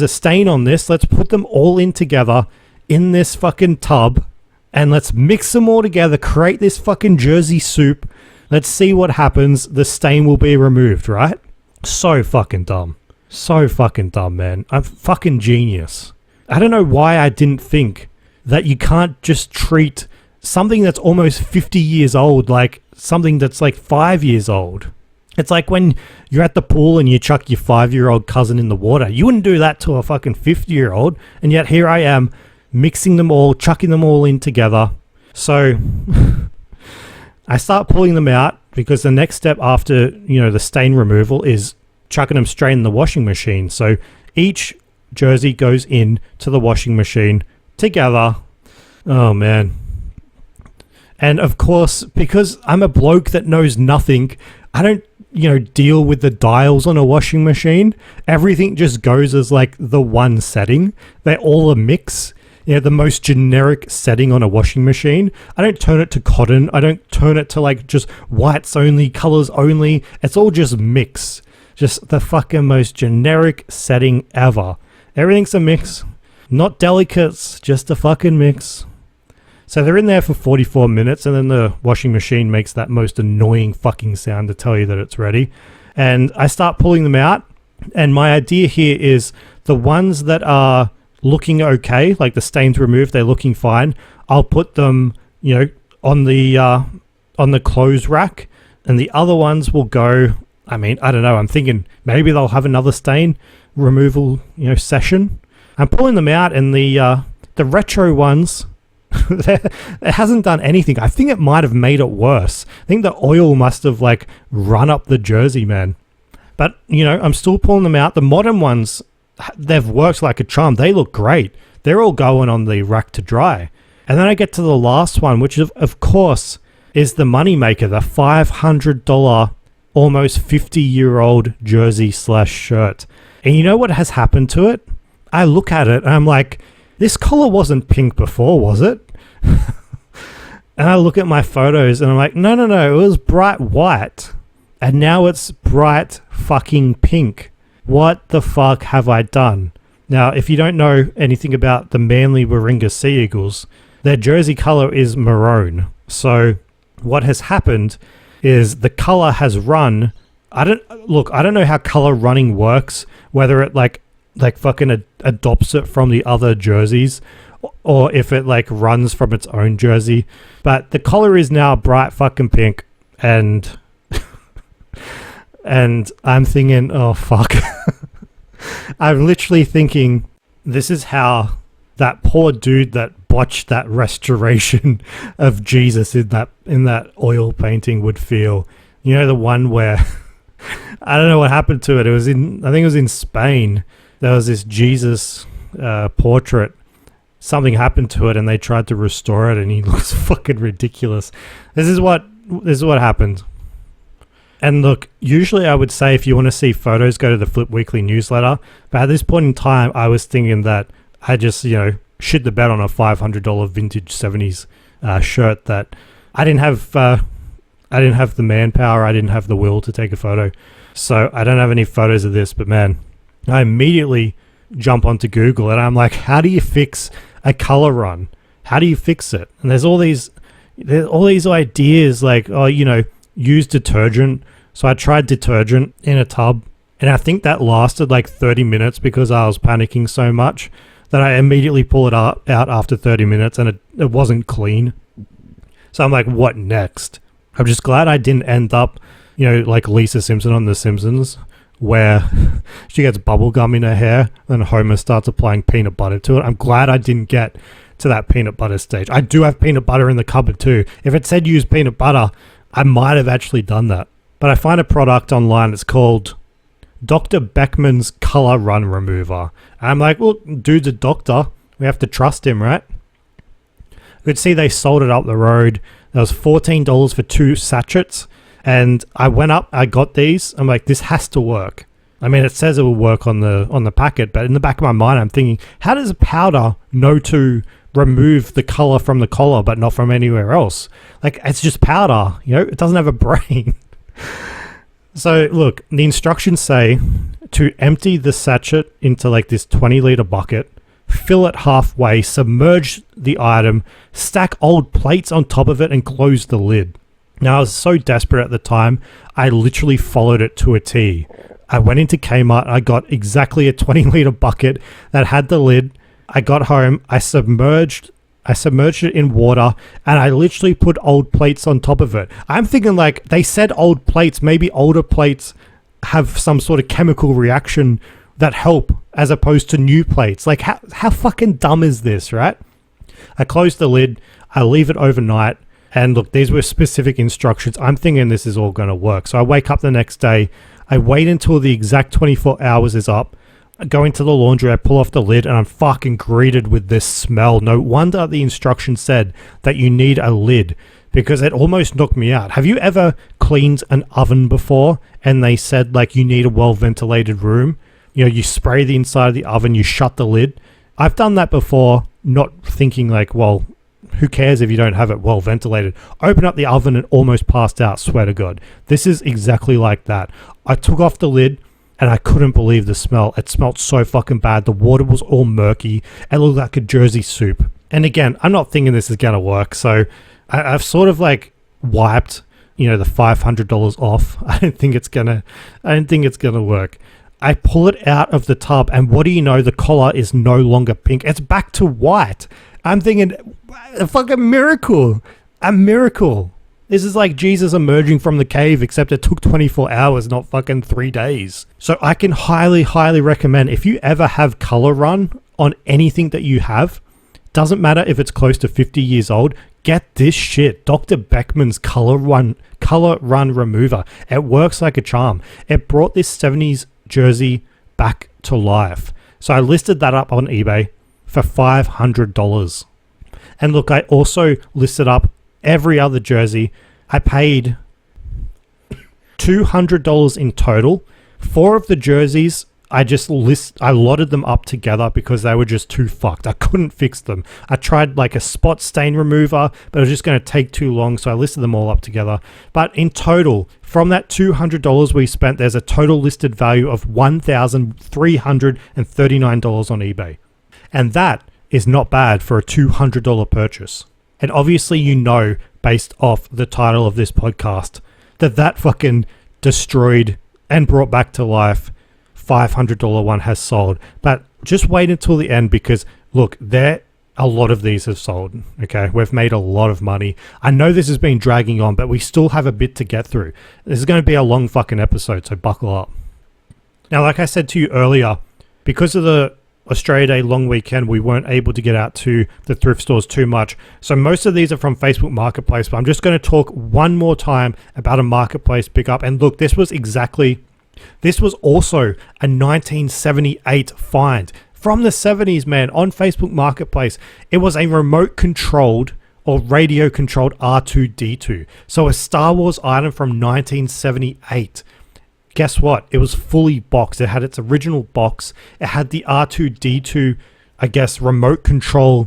stain on this. Let's put them all in together in this fucking tub and let's mix them all together, create this fucking jersey soup. Let's see what happens. The stain will be removed, right? So fucking dumb. So fucking dumb, man. I'm fucking genius. I don't know why I didn't think that you can't just treat something that's almost 50 years old like something that's like 5 years old. It's like when you're at the pool and you chuck your 5-year-old cousin in the water. You wouldn't do that to a fucking 50-year-old. And yet here I am mixing them all, chucking them all in together. So I start pulling them out because the next step after, you know, the stain removal is chucking them straight in the washing machine. So each jersey goes in to the washing machine together. Oh, man. And of course, because I'm a bloke that knows nothing, I don't, you know, deal with the dials on a washing machine. Everything just goes as like the one setting. They're all a mix. the most generic setting on a washing machine. I don't turn it to cotton. I don't turn it to like just whites only, colors only. It's all just mix. Just the fucking most generic setting ever. Everything's a mix. Not delicates, just a fucking mix. So they're in there for 44 minutes, and then the washing machine makes that most annoying fucking sound to tell you that it's ready. And I start pulling them out, and my idea here is the ones that are looking okay, like the stains removed, they're looking fine. I'll put them, on the clothes rack, and the other ones will go. I mean, I don't know. I'm thinking maybe they'll have another stain removal, session. I'm pulling them out, and the retro ones, it hasn't done anything. I think it might have made it worse. I think the oil must have like run up the jersey, man. But I'm still pulling them out. The modern ones, they've worked like a charm. They look great. They're all going on the rack to dry. And then I get to the last one, which of course is the moneymaker, the $500 almost 50-year-old jersey / shirt. And you know what has happened to it? I look at it and I'm like, this collar wasn't pink before, was it? And I look at my photos and I'm like, no, it was bright white. And now it's bright fucking pink. What the fuck have I done? Now, if you don't know anything about the Manly Warringah Sea Eagles, their jersey color is maroon. So what has happened is the color has run. I don't know how color running works, whether it like fucking adopts it from the other jerseys or if it like runs from its own jersey. But the color is now bright fucking pink, and and I'm thinking, oh fuck. I'm literally thinking, this is how that poor dude that botched that restoration of Jesus in that oil painting would feel. The one where I don't know what happened to it. I think it was in Spain. There was this Jesus portrait. Something happened to it, and they tried to restore it, and he looks fucking ridiculous. This is what happened. And look, usually I would say if you want to see photos, go to the Flip Weekly newsletter. But at this point in time, I was thinking that I just, shit the bed on a $500 vintage 70s shirt that I didn't have the manpower, I didn't have the will to take a photo. So I don't have any photos of this, but man, I immediately jump onto Google and I'm like, how do you fix a color run? How do you fix it? And there's all these ideas like, use detergent. So I tried detergent in a tub, and I think that lasted like 30 minutes because I was panicking so much that I immediately pull it out after 30 minutes, and it wasn't clean. So I'm like, what next? I'm just glad I didn't end up, like Lisa Simpson on The Simpsons, where she gets bubble gum in her hair and Homer starts applying peanut butter to it. I'm glad I didn't get to that peanut butter stage. I do have peanut butter in the cupboard too. If it said use peanut butter, I might have actually done that. But I find a product online. It's called Dr. Beckman's Color Run Remover. And I'm like, well, dude's a doctor. We have to trust him, right? You could see they sold it up the road. That was $14 for 2 sachets. And I went up, I got these. I'm like, this has to work. I mean, it says it will work on the packet, but in the back of my mind, I'm thinking, how does a powder know to remove the color from the collar but not from anywhere else? Like, it's just powder, it doesn't have a brain. So look, the instructions say to empty the sachet into like this 20-liter bucket, fill it halfway, submerge the item, stack old plates on top of it, and close the lid. Now, I was so desperate at the time, I literally followed it to a T. I went into Kmart, I got exactly a 20-liter bucket that had the lid. I got home, I submerged it in water, and I literally put old plates on top of it. I'm thinking like, they said old plates, maybe older plates have some sort of chemical reaction that help as opposed to new plates. Like, how fucking dumb is this, right? I close the lid, I leave it overnight, and look, these were specific instructions. I'm thinking this is all going to work. So I wake up the next day, I wait until the exact 24 hours is up, I go into the laundry, I pull off the lid, and I'm fucking greeted with this smell. No wonder the instructions said that you need a lid, because it almost knocked me out. Have you ever cleaned an oven before and they said like you need a well-ventilated room? You spray the inside of the oven, you shut the lid. I've done that before not thinking like, well, who cares if you don't have it well ventilated? Open up the oven and almost passed out, swear to God. This is exactly like that. I took off the lid and I couldn't believe the smell. It smelled so fucking bad. The water was all murky. It looked like a Jersey soup. And again, I'm not thinking this is going to work. So I've sort of like wiped, the $500 off. I don't think it's going to work. I pull it out of the tub and what do you know? The collar is no longer pink. It's back to white. I'm thinking, a fucking miracle. A miracle. This is like Jesus emerging from the cave, except it took 24 hours, not fucking 3 days. So I can highly, highly recommend, if you ever have color run on anything that you have, doesn't matter if it's close to 50 years old, get this shit. Dr. Beckman's color run remover. It works like a charm. It brought this 70s jersey back to life. So I listed that up on eBay for $500. And look, I also listed up every other jersey. I paid $200 in total. 4 of the jerseys, I lotted them up together because they were just too fucked. I couldn't fix them. I tried like a spot stain remover, but it was just going to take too long, so I listed them all up together. But in total, from that $200 we spent, there's a total listed value of $1,339 on eBay. And that is not bad for a $200 purchase. And obviously based off the title of this podcast, that fucking destroyed and brought back to life $500 one has sold. But just wait until the end because, look, a lot of these have sold, okay? We've made a lot of money. I know this has been dragging on, but we still have a bit to get through. This is going to be a long fucking episode, so buckle up. Now, like I said to you earlier, because of the Australia Day long weekend, we weren't able to get out to the thrift stores too much. So most of these are from Facebook Marketplace, but I'm just going to talk one more time about a Marketplace pickup. And look, this was also a 1978 find from the 70s, man, on Facebook Marketplace. It was a remote controlled or radio controlled R2-D2. So a Star Wars item from 1978. Guess what? It was fully boxed. It had its original box. It had the R2-D2, I guess, remote control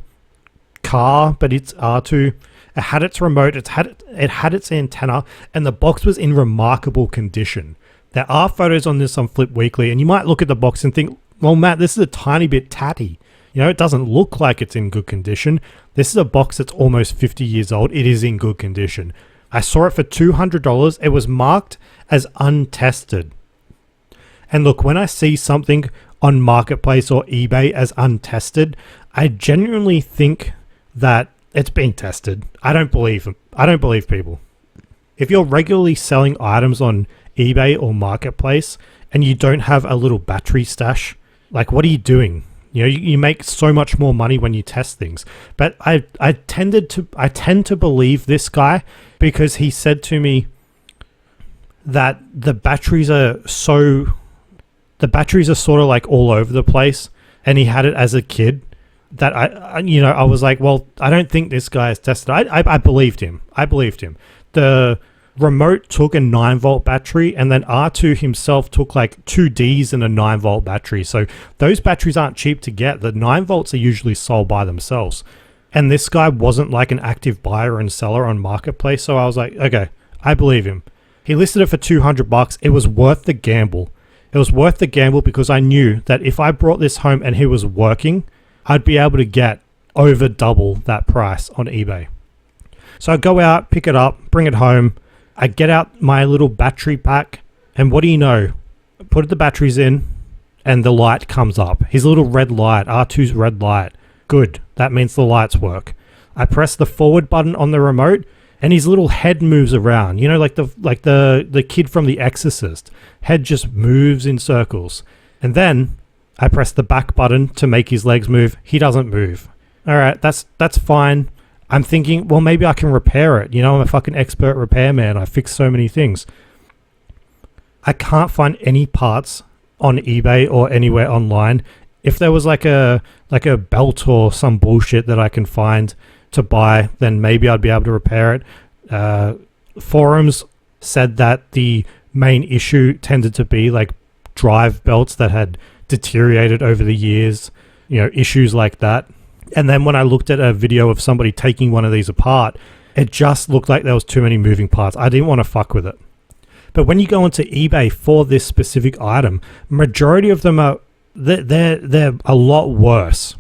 car, but it's R2. It had its remote. It had its antenna, and the box was in remarkable condition. There are photos on this on Flip Weekly, and you might look at the box and think, well, Matt, this is a tiny bit tatty. It doesn't look like it's in good condition. This is a box that's almost 50 years old. It is in good condition. I saw it for $200. It was marked as untested. And look, when I see something on Marketplace or eBay as untested, I genuinely think that it's been tested. I don't believe them. I don't believe people. If you're regularly selling items on eBay or Marketplace and you don't have a little battery stash, like what are you doing? You make so much more money when you test things. But I tend to believe this guy because he said to me that the batteries are sort of like all over the place, and he had it as a kid. That I was like, well, I don't think this guy has tested. I believed him. The remote took a 9-volt battery, and then R2 himself took like 2 Ds and a 9-volt battery. So those batteries aren't cheap to get. The 9 volts are usually sold by themselves. And this guy wasn't like an active buyer and seller on Marketplace. So I was like, okay, I believe him. He listed it for $200. It was worth the gamble. It was worth the gamble because I knew that if I brought this home and he was working, I'd be able to get over double that price on eBay. So I go out, pick it up, bring it home. I get out my little battery pack, and what do you know? Put the batteries in, and the light comes up. His little red light, R2's red light. Good, that means the lights work. I press the forward button on the remote, and his little head moves around. Like the kid from The Exorcist. Head just moves in circles. And then I press the back button to make his legs move. He doesn't move. All right, that's fine. I'm thinking, well, maybe I can repair it. I'm a fucking expert repairman. I fix so many things. I can't find any parts on eBay or anywhere online. If there was like a belt or some bullshit that I can find to buy, then maybe I'd be able to repair it. Forums said that the main issue tended to be like drive belts that had deteriorated over the years, issues like that. And then when I looked at a video of somebody taking one of these apart, it just looked like there was too many moving parts. I didn't want to fuck with it. But when you go onto eBay for this specific item, majority of them are they're a lot worse.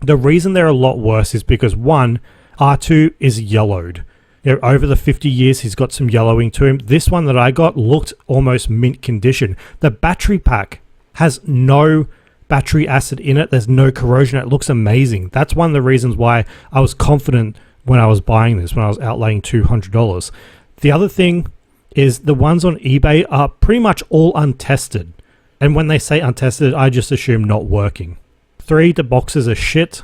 The reason they're a lot worse is because one, R2 is yellowed. You know, over the 50 years, he's got some yellowing to him. This one that I got looked almost mint condition. The battery pack has no battery acid in it. There's no corrosion. It looks amazing. That's one of the reasons why I was confident when I was buying this, when I was outlaying $200. The other thing is the ones on eBay are pretty much all untested. And when they say untested, I just assume not working. 3, the boxes are shit.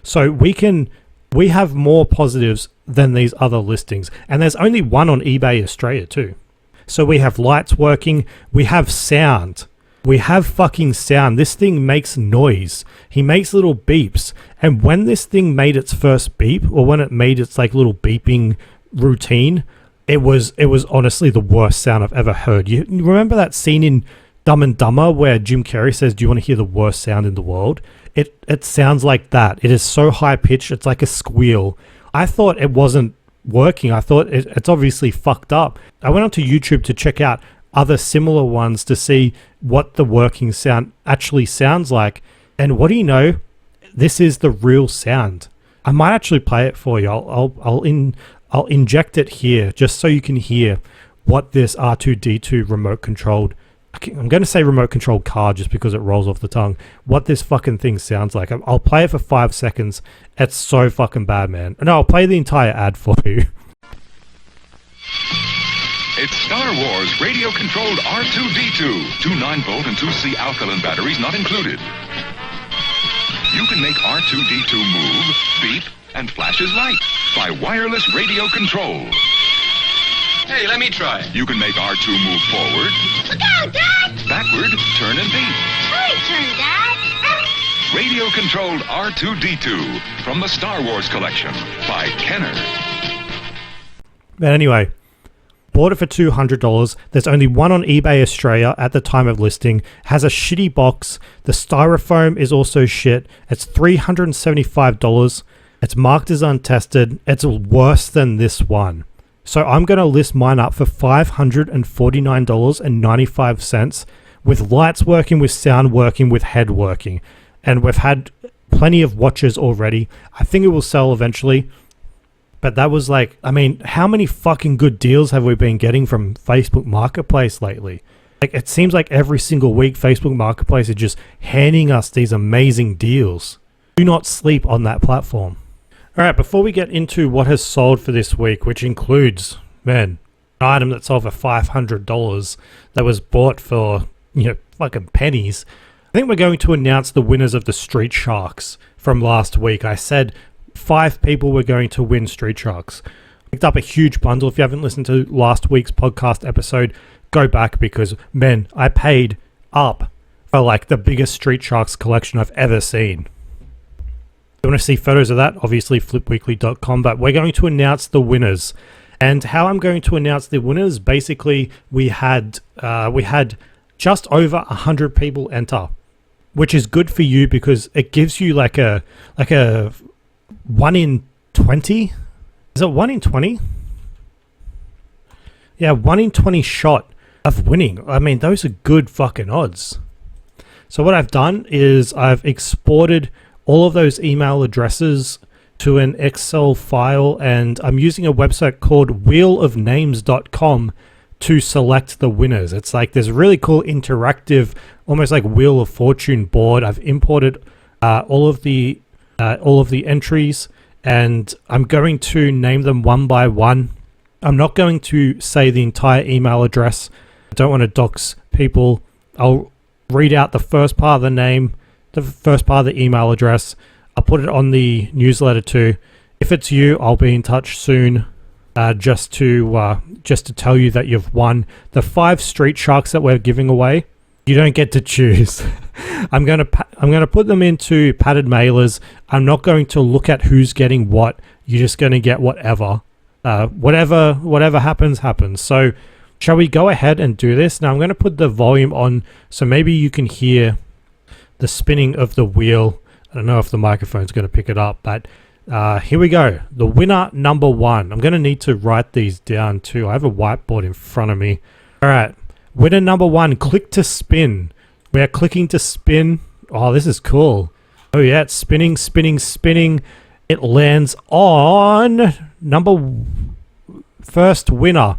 So we have more positives than these other listings. And there's only one on eBay Australia too. So we have lights working. We have sound. We have fucking sound. This thing makes noise. He makes little beeps. And when this thing made its first beep, or when it made its like little beeping routine, it was honestly the worst sound I've ever heard. You remember that scene in Dumb and Dumber where Jim Carrey says, "Do you want to hear the worst sound in the world?" It sounds like that. It is so high pitched. It's like a squeal. I thought it wasn't working. I thought it's obviously fucked up. I went onto YouTube to check out other similar ones to see what the working sound actually sounds like. And what do you know? This is the real sound. I might actually play it for you. I'll inject it here just so you can hear what this R2-D2 remote controlled, I'm going to say remote controlled car just because it rolls off the tongue, what this fucking thing sounds like. I'll play it for 5 seconds. It's so fucking bad, man. No, I'll play the entire ad for you. It's Star Wars radio-controlled R2-D2. 2 9-volt and 2 C alkaline batteries not included. You can make R2-D2 move, beep, and flash his light by wireless radio control. Hey, let me try. You can make R2 move forward, Look out, Dad! backward, turn and beep. Hurry, turn, Dad! Radio-controlled R2-D2 from the Star Wars collection by Kenner. But anyway, bought it for $200. There's only one on eBay Australia at the time of listing. Has a shitty box. The styrofoam is also shit. It's $375. It's marked as untested. It's worse than this one. So I'm going to list mine up for $549.95 with lights working, with sound working, with head working. And we've had plenty of watches already. I think it will sell eventually. But that was like, I mean, how many fucking good deals have we been getting from Facebook Marketplace lately? Like, it seems like every single week Facebook Marketplace is just handing us these amazing deals. Do not sleep on that platform. All right, before we get into what has sold for this week, which includes, man, an item that sold for $500 that was bought for, fucking pennies, I think we're going to announce the winners of the Street Sharks from last week. I said 5 people were going to win Street Sharks. Picked up a huge bundle. If you haven't listened to last week's podcast episode, go back because, man, I paid up for like the biggest Street Sharks collection I've ever seen. If you want to see photos of that, obviously flipweekly.com, but we're going to announce the winners. And how I'm going to announce the winners, basically we had just over 100 people enter, which is good for you because it gives you like a 1 in 20? Is it 1 in 20? Yeah, 1 in 20 shot of winning. I mean, those are good fucking odds. So what I've done is I've exported all of those email addresses to an Excel file, and I'm using a website called wheelofnames.com to select the winners. It's like this really cool interactive, almost like Wheel of Fortune board. I've imported all of the entries, and I'm going to name them one by one. I'm not going to say the entire email address. I don't want to dox people. I'll read out the first part of the name, the first part of the email address. I'll put it on the newsletter too. If it's you, I'll be in touch soon, just to tell you that you've won the 5 Street Sharks that we're giving away. You don't get to choose. I'm gonna put them into padded mailers. I'm not going to look at who's getting what. You're just going to get whatever. Whatever happens. So shall we go ahead and do this? Now I'm going to put the volume on so maybe you can hear the spinning of the wheel. I don't know if the microphone's going to pick it up, but here we go. The winner number 1. I'm going to need to write these down too. I have a whiteboard in front of me. All right. Winner number 1, click to spin. We are clicking to spin. Oh, this is cool. Oh yeah, it's spinning, spinning, spinning. It lands on first winner,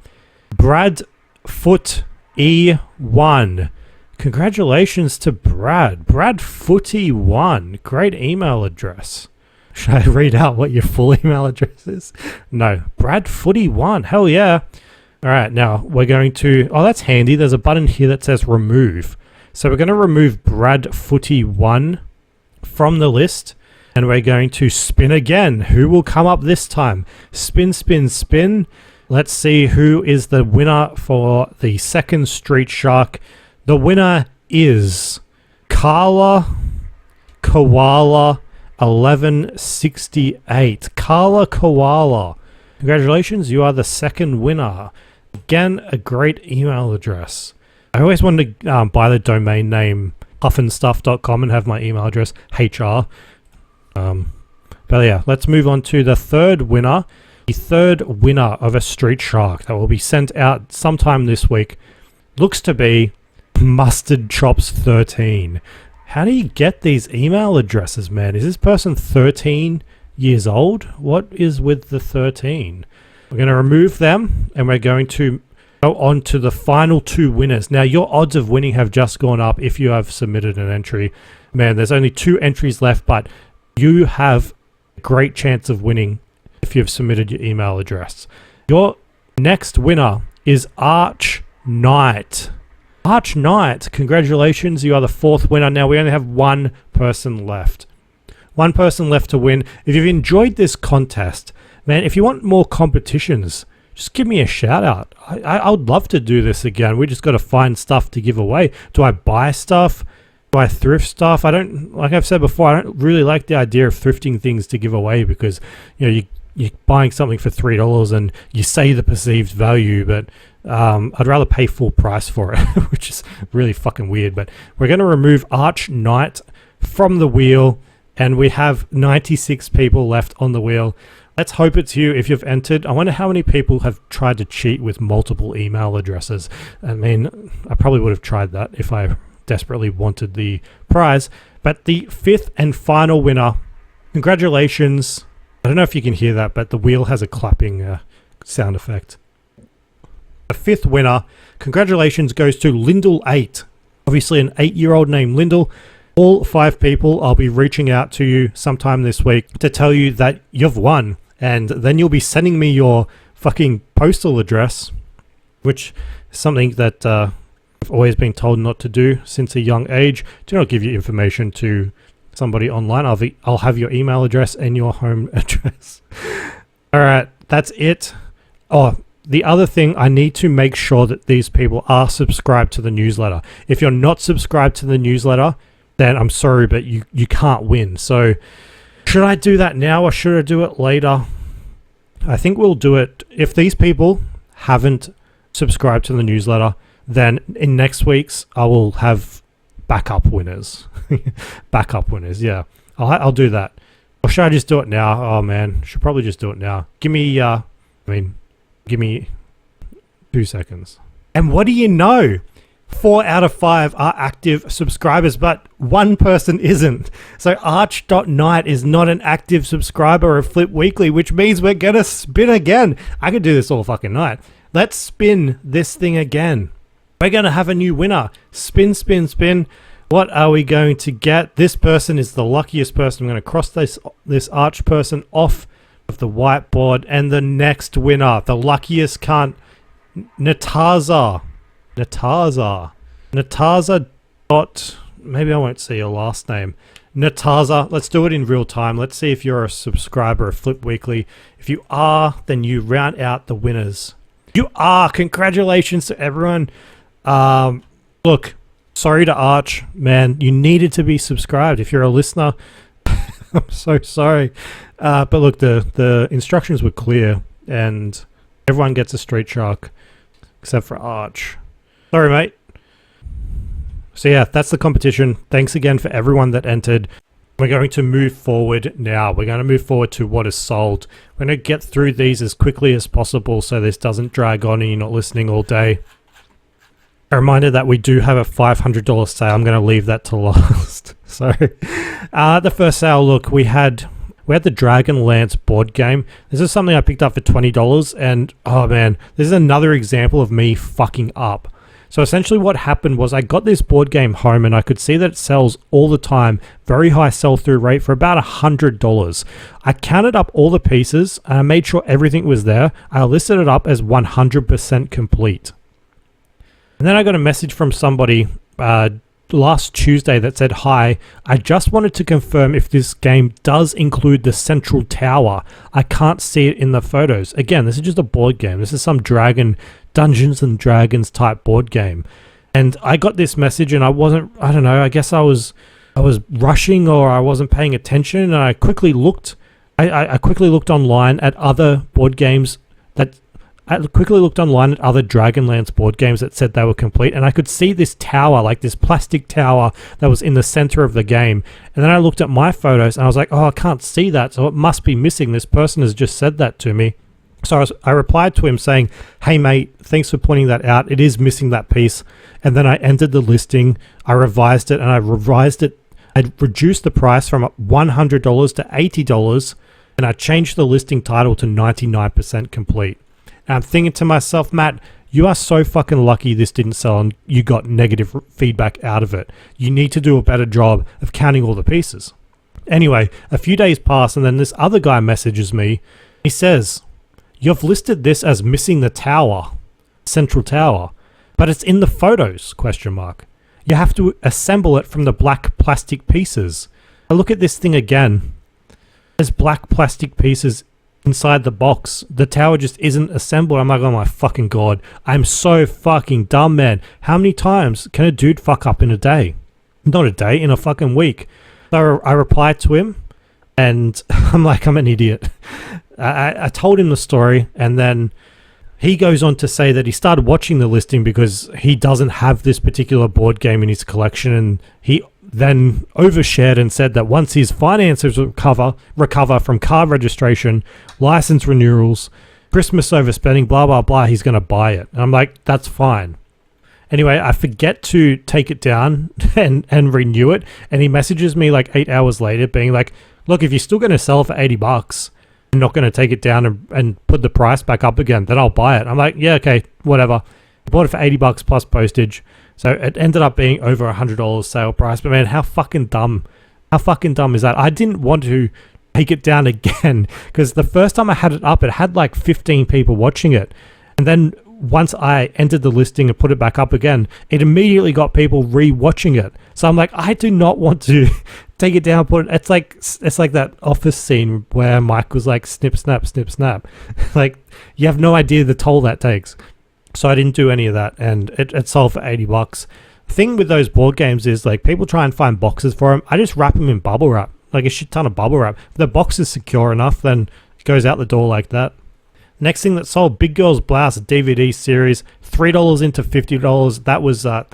Brad Foot E1. Congratulations to Brad. Brad Footy 1. Great email address. Should I read out what your full email address is? No. Brad Footy 1. Hell yeah. All right, now we're going to... Oh, that's handy. There's a button here that says remove. So we're going to remove Brad Footy 1 from the list. And we're going to spin again. Who will come up this time? Spin, spin, spin. Let's see who is the winner for the second Street Shark. The winner is Carla Koala 1168. Carla Koala. Congratulations, you are the second winner. Again, a great email address. I always wanted to buy the domain name puffinstuff.com and have my email address HR. But yeah, let's move on to the third winner. The third winner of a Street Shark that will be sent out sometime this week looks to be Mustard Chops 13. How do you get these email addresses, man? Is this person 13 years old? What is with the 13? We're going to remove them and we're going to go on to the final 2 winners. Now, your odds of winning have just gone up if you have submitted an entry. Man, there's only 2 entries left, but you have a great chance of winning if you've submitted your email address. Your next winner is Arch Knight. Arch Knight, congratulations, you are the 4th winner. Now, we only have 1 person left. 1 person left to win. If you've enjoyed this contest, man, if you want more competitions, just give me a shout out. I would love to do this again. We just got to find stuff to give away. Do I buy stuff? Do I thrift stuff? I don't, like I've said before, I don't really like the idea of thrifting things to give away because, you know, you're buying something for $3 and you say the perceived value, but I'd rather pay full price for it, which is really fucking weird. But we're going to remove Arch Knight from the wheel, and we have 96 people left on the wheel. Let's hope it's you if you've entered. I wonder how many people have tried to cheat with multiple email addresses. I mean, I probably would have tried that if I desperately wanted the prize. But the 5th and final winner, congratulations. I don't know if you can hear that, but the wheel has a clapping sound effect. The 5th winner, congratulations, goes to Lyndall8. Obviously an 8-year-old named Lyndall. All 5 people, I'll be reaching out to you sometime this week to tell you that you've won. And then you'll be sending me your fucking postal address, which is something that I've always been told not to do since a young age. Do not give your information to somebody online. I'll have your email address and your home address. All right, that's it. Oh, the other thing, I need to make sure that these people are subscribed to the newsletter. If you're not subscribed to the newsletter, then I'm sorry, but you can't win. So should I do that now or should I do it later? I think we'll do it. If these people haven't subscribed to the newsletter, then in next week's I will have backup winners. Backup winners, yeah. I'll do that. Or should I just do it now? Oh man, should probably just do it now. Give me 2 seconds. And what do you know? 4 out of 5 are active subscribers, but 1 person isn't. So Arch.Knight is not an active subscriber of Flip Weekly, which means we're going to spin again. I could do this all fucking night. Let's spin this thing again. We're going to have a new winner. Spin, spin, spin. What are we going to get? This person is the luckiest person. I'm going to cross this Arch person off of the whiteboard. And the next winner, the luckiest cunt, Nataza. Maybe I won't say your last name. Nataza, let's do it in real time. Let's see if you're a subscriber of Flip Weekly. If you are, then you round out the winners. You are. Congratulations to everyone. Look, sorry to Arch, man. You needed to be subscribed. If you're a listener, I'm so sorry. But look, the instructions were clear, and everyone gets a Street Shark except for Arch. Sorry, mate. So yeah, that's the competition. Thanks again for everyone that entered. We're going to move forward now. We're going to move forward to what is sold. We're going to get through these as quickly as possible so this doesn't drag on and you're not listening all day. A reminder that we do have a $500 sale. I'm going to leave that to last. So, the first sale, look, we had the Dragonlance board game. This is something I picked up for $20, and oh man, this is another example of me fucking up. So essentially what happened was I got this board game home and I could see that it sells all the time, very high sell-through rate for about $100. I counted up all the pieces and I made sure everything was there. I listed it up as 100% complete. And then I got a message from somebody last Tuesday that said, "Hi, I just wanted to confirm if this game does include the central tower. I can't see it in the photos." Again, this is just a board game. This is some Dungeons and Dragons type board game. And I got this message and I don't know, I guess I was rushing or I wasn't paying attention, and I quickly looked online at other board games I quickly looked online at other Dragonlance board games that said they were complete, and I could see this tower, like this plastic tower that was in the center of the game. And then I looked at my photos and I was like, oh, I can't see that, so it must be missing. This person has just said that to me. So I replied to him saying, "Hey mate, thanks for pointing that out. It is missing that piece." And then I entered the listing, I revised it, I reduced the price from $100 to $80, and I changed the listing title to 99% complete. And I'm thinking to myself, Matt, you are so fucking lucky this didn't sell and you got negative feedback out of it. You need to do a better job of counting all the pieces. Anyway, a few days pass and then this other guy messages me. He says, "You've listed this as missing the tower, central tower, but it's in the photos, ? You have to assemble it from the black plastic pieces." I look at this thing again. There's black plastic pieces inside the box. The tower just isn't assembled. I'm like, oh my fucking god, I'm so fucking dumb, man. How many times can a dude fuck up in a day? Not a day, in a fucking week. So I replied to him and I'm like, I'm an idiot. I told him the story, and then he goes on to say that he started watching the listing because he doesn't have this particular board game in his collection, and he then overshared and said that once his finances recover from car registration, license renewals, Christmas overspending, blah, blah, blah, he's going to buy it. And I'm like, that's fine. Anyway, I forget to take it down and renew it. And he messages me like 8 hours later being like, look, if you're still going to sell it for $80 and not going to take it down and put the price back up again, then I'll buy it. I'm like, yeah, okay, whatever. I bought it for $80 plus postage. So it ended up being over $100 sale price. But man, how fucking dumb is that? I didn't want to take it down again because the first time I had it up, it had like 15 people watching it. And then once I entered the listing and put it back up again, it immediately got people re-watching it. So I'm like, I do not want to take it down, put it. It's like that Office scene where Mike was like, snip, snap, snip, snap. Like, you have no idea the toll that takes. So I didn't do any of that, and it sold for $80. Thing with those board games is like people try and find boxes for them. I just wrap them in bubble wrap, like a shit ton of bubble wrap. If the box is secure enough, then it goes out the door like that. Next thing that sold, Big Girl's Blouse DVD series, $3 into $50. That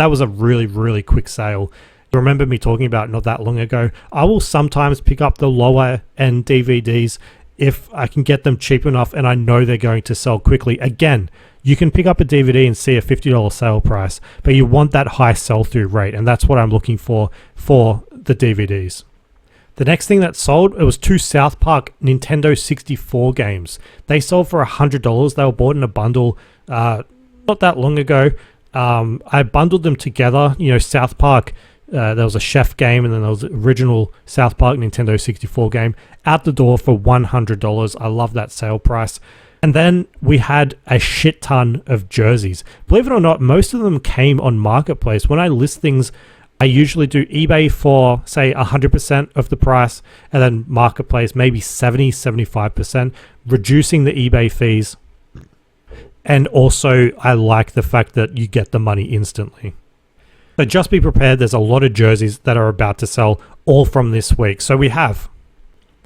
was a really, really quick sale. You remember me talking about it not that long ago. I will sometimes pick up the lower end DVDs if I can get them cheap enough and I know they're going to sell quickly. Again, you can pick up a DVD and see a $50 sale price, but you want that high sell-through rate, and that's what I'm looking for the DVDs. The next thing that sold, it was 2 South Park Nintendo 64 games. They sold for $100. They were bought in a bundle not that long ago. I bundled them together. You know, South Park, there was a chef game, and then there was the original South Park Nintendo 64 game. Out the door for $100. I love that sale price. And then we had a shit ton of jerseys. Believe it or not, most of them came on Marketplace. When I list things, I usually do eBay for, say, 100% of the price, and then Marketplace maybe 70-75%, reducing the eBay fees. And also, I like the fact that you get the money instantly. So just be prepared. There's a lot of jerseys that are about to sell, all from this week. So we have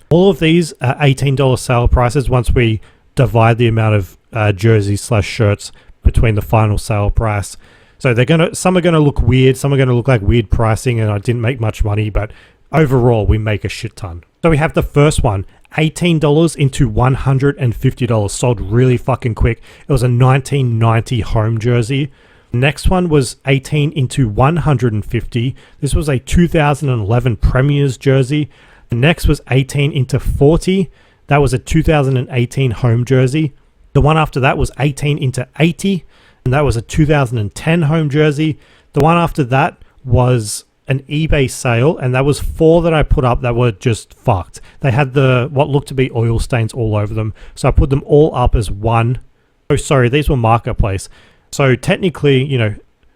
all of these $18 sale prices once we divide the amount of jerseys/shirts between the final sale price. So some are gonna look weird, some are gonna look like weird pricing, and I didn't make much money, but overall we make a shit ton. So we have the first one, $18 into $150, sold really fucking quick. It was a 1990 home jersey. Next one was 18 into 150. This was a 2011 Premiers jersey. The next was 18 into 40. That was a 2018 home jersey. The one after that was 18 into 80, and that was a 2010 home jersey. The one after that was an eBay sale, and that was 4 that I put up that were just fucked. They had what looked to be oil stains all over them, so I put them all up as one. Oh, sorry, these were marketplace. So technically,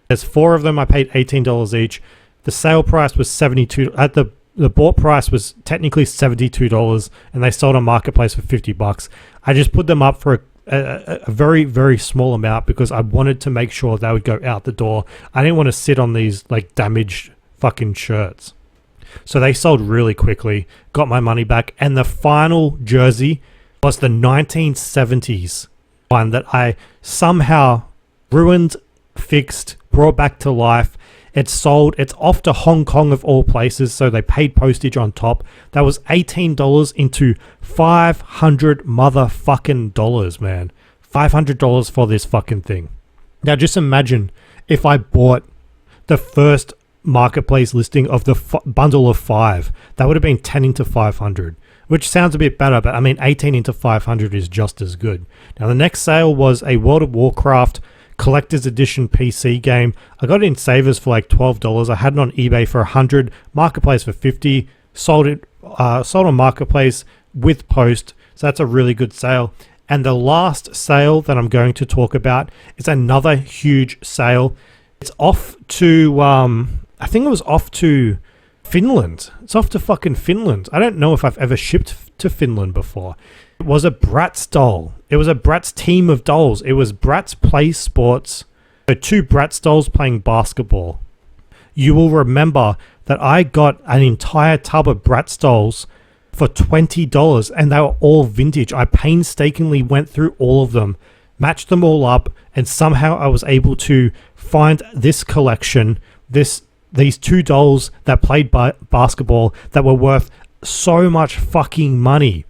there's 4 of them. I paid $18 each. The sale price was $72. At the bought price was technically $72, and they sold on marketplace for $50. I just put them up for a very, very small amount because I wanted to make sure they would go out the door. I didn't want to sit on these like damaged fucking shirts. So they sold really quickly, got my money back, and the final jersey was the 1970's one that I somehow ruined, fixed, brought back to life. It's sold. It's off to Hong Kong of all places, so they paid postage on top. That was $18 into $500 motherfucking dollars, man. $500 for this fucking thing. Now just imagine if I bought the first marketplace listing of the bundle of 5. That would have been 10 into 500, which sounds a bit better, but I mean 18 into 500 is just as good. Now the next sale was a World of Warcraft collector's edition PC game. I got it in Savers for like $12. I had it on eBay for $100, marketplace for $50. Sold on marketplace with post, so that's a really good sale. And the last sale that I'm going to talk about is another huge sale. It's off to I think it was off to Finland. It's off to fucking Finland. I don't know if I've ever shipped to Finland before. It was a Bratz doll. It was a Bratz team of dolls. It was Bratz Play Sports. So 2 Bratz dolls playing basketball. You will remember that I got an entire tub of Bratz dolls for $20, and they were all vintage. I painstakingly went through all of them, matched them all up, and somehow I was able to find this collection, these 2 dolls that played basketball that were worth so much fucking money.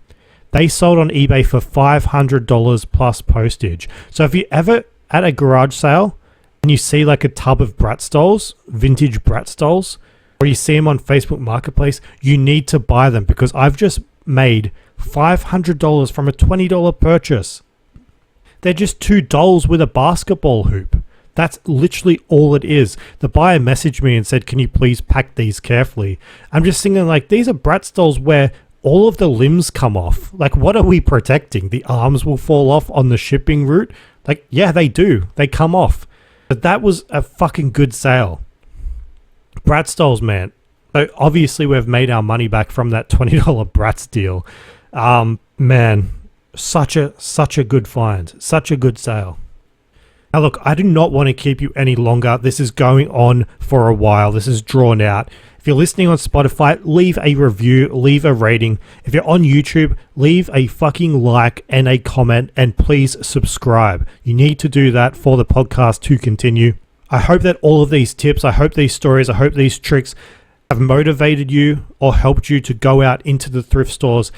They sold on eBay for $500 plus postage. So if you ever at a garage sale and you see like a tub of Bratz dolls, vintage Bratz dolls, or you see them on Facebook Marketplace, you need to buy them because I've just made $500 from a $20 purchase. They're just 2 dolls with a basketball hoop. That's literally all it is. The buyer messaged me and said, can you please pack these carefully? I'm just thinking like, these are Bratz dolls where all of the limbs come off. Like, what are we protecting? The arms will fall off on the shipping route? Like, yeah, they do. They come off. But that was a fucking good sale. Bratz dolls, man. So obviously we've made our money back from that $20 Bratz deal. Man, such a good find. Such a good sale. Now look, I do not want to keep you any longer. This is going on for a while. This is drawn out. If you're listening on Spotify, leave a review, leave a rating. If you're on YouTube, leave a fucking like and a comment, and please subscribe. You need to do that for the podcast to continue. I hope that all of these tips, I hope these stories, I hope these tricks have motivated you or helped you to go out into the thrift stores,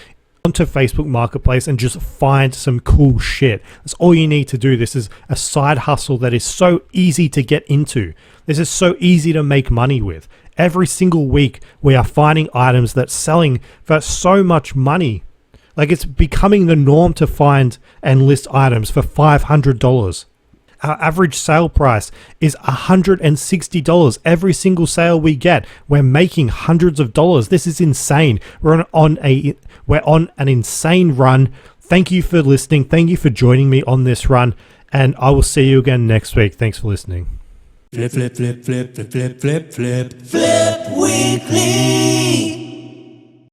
onto Facebook Marketplace, and just find some cool shit. That's all you need to do. This is a side hustle that is so easy to get into. This is so easy to make money with. Every single week we are finding items that's selling for so much money. Like, it's becoming the norm to find and list items for $500. Our average sale price is $160. Every single sale we get, we're making hundreds of dollars. This is insane. We're on an insane run. Thank you for listening. Thank you for joining me on this run, and I will see you again next week. Thanks for listening. Flip, flip, flip, flip, flip, flip, flip, flip, flip weekly.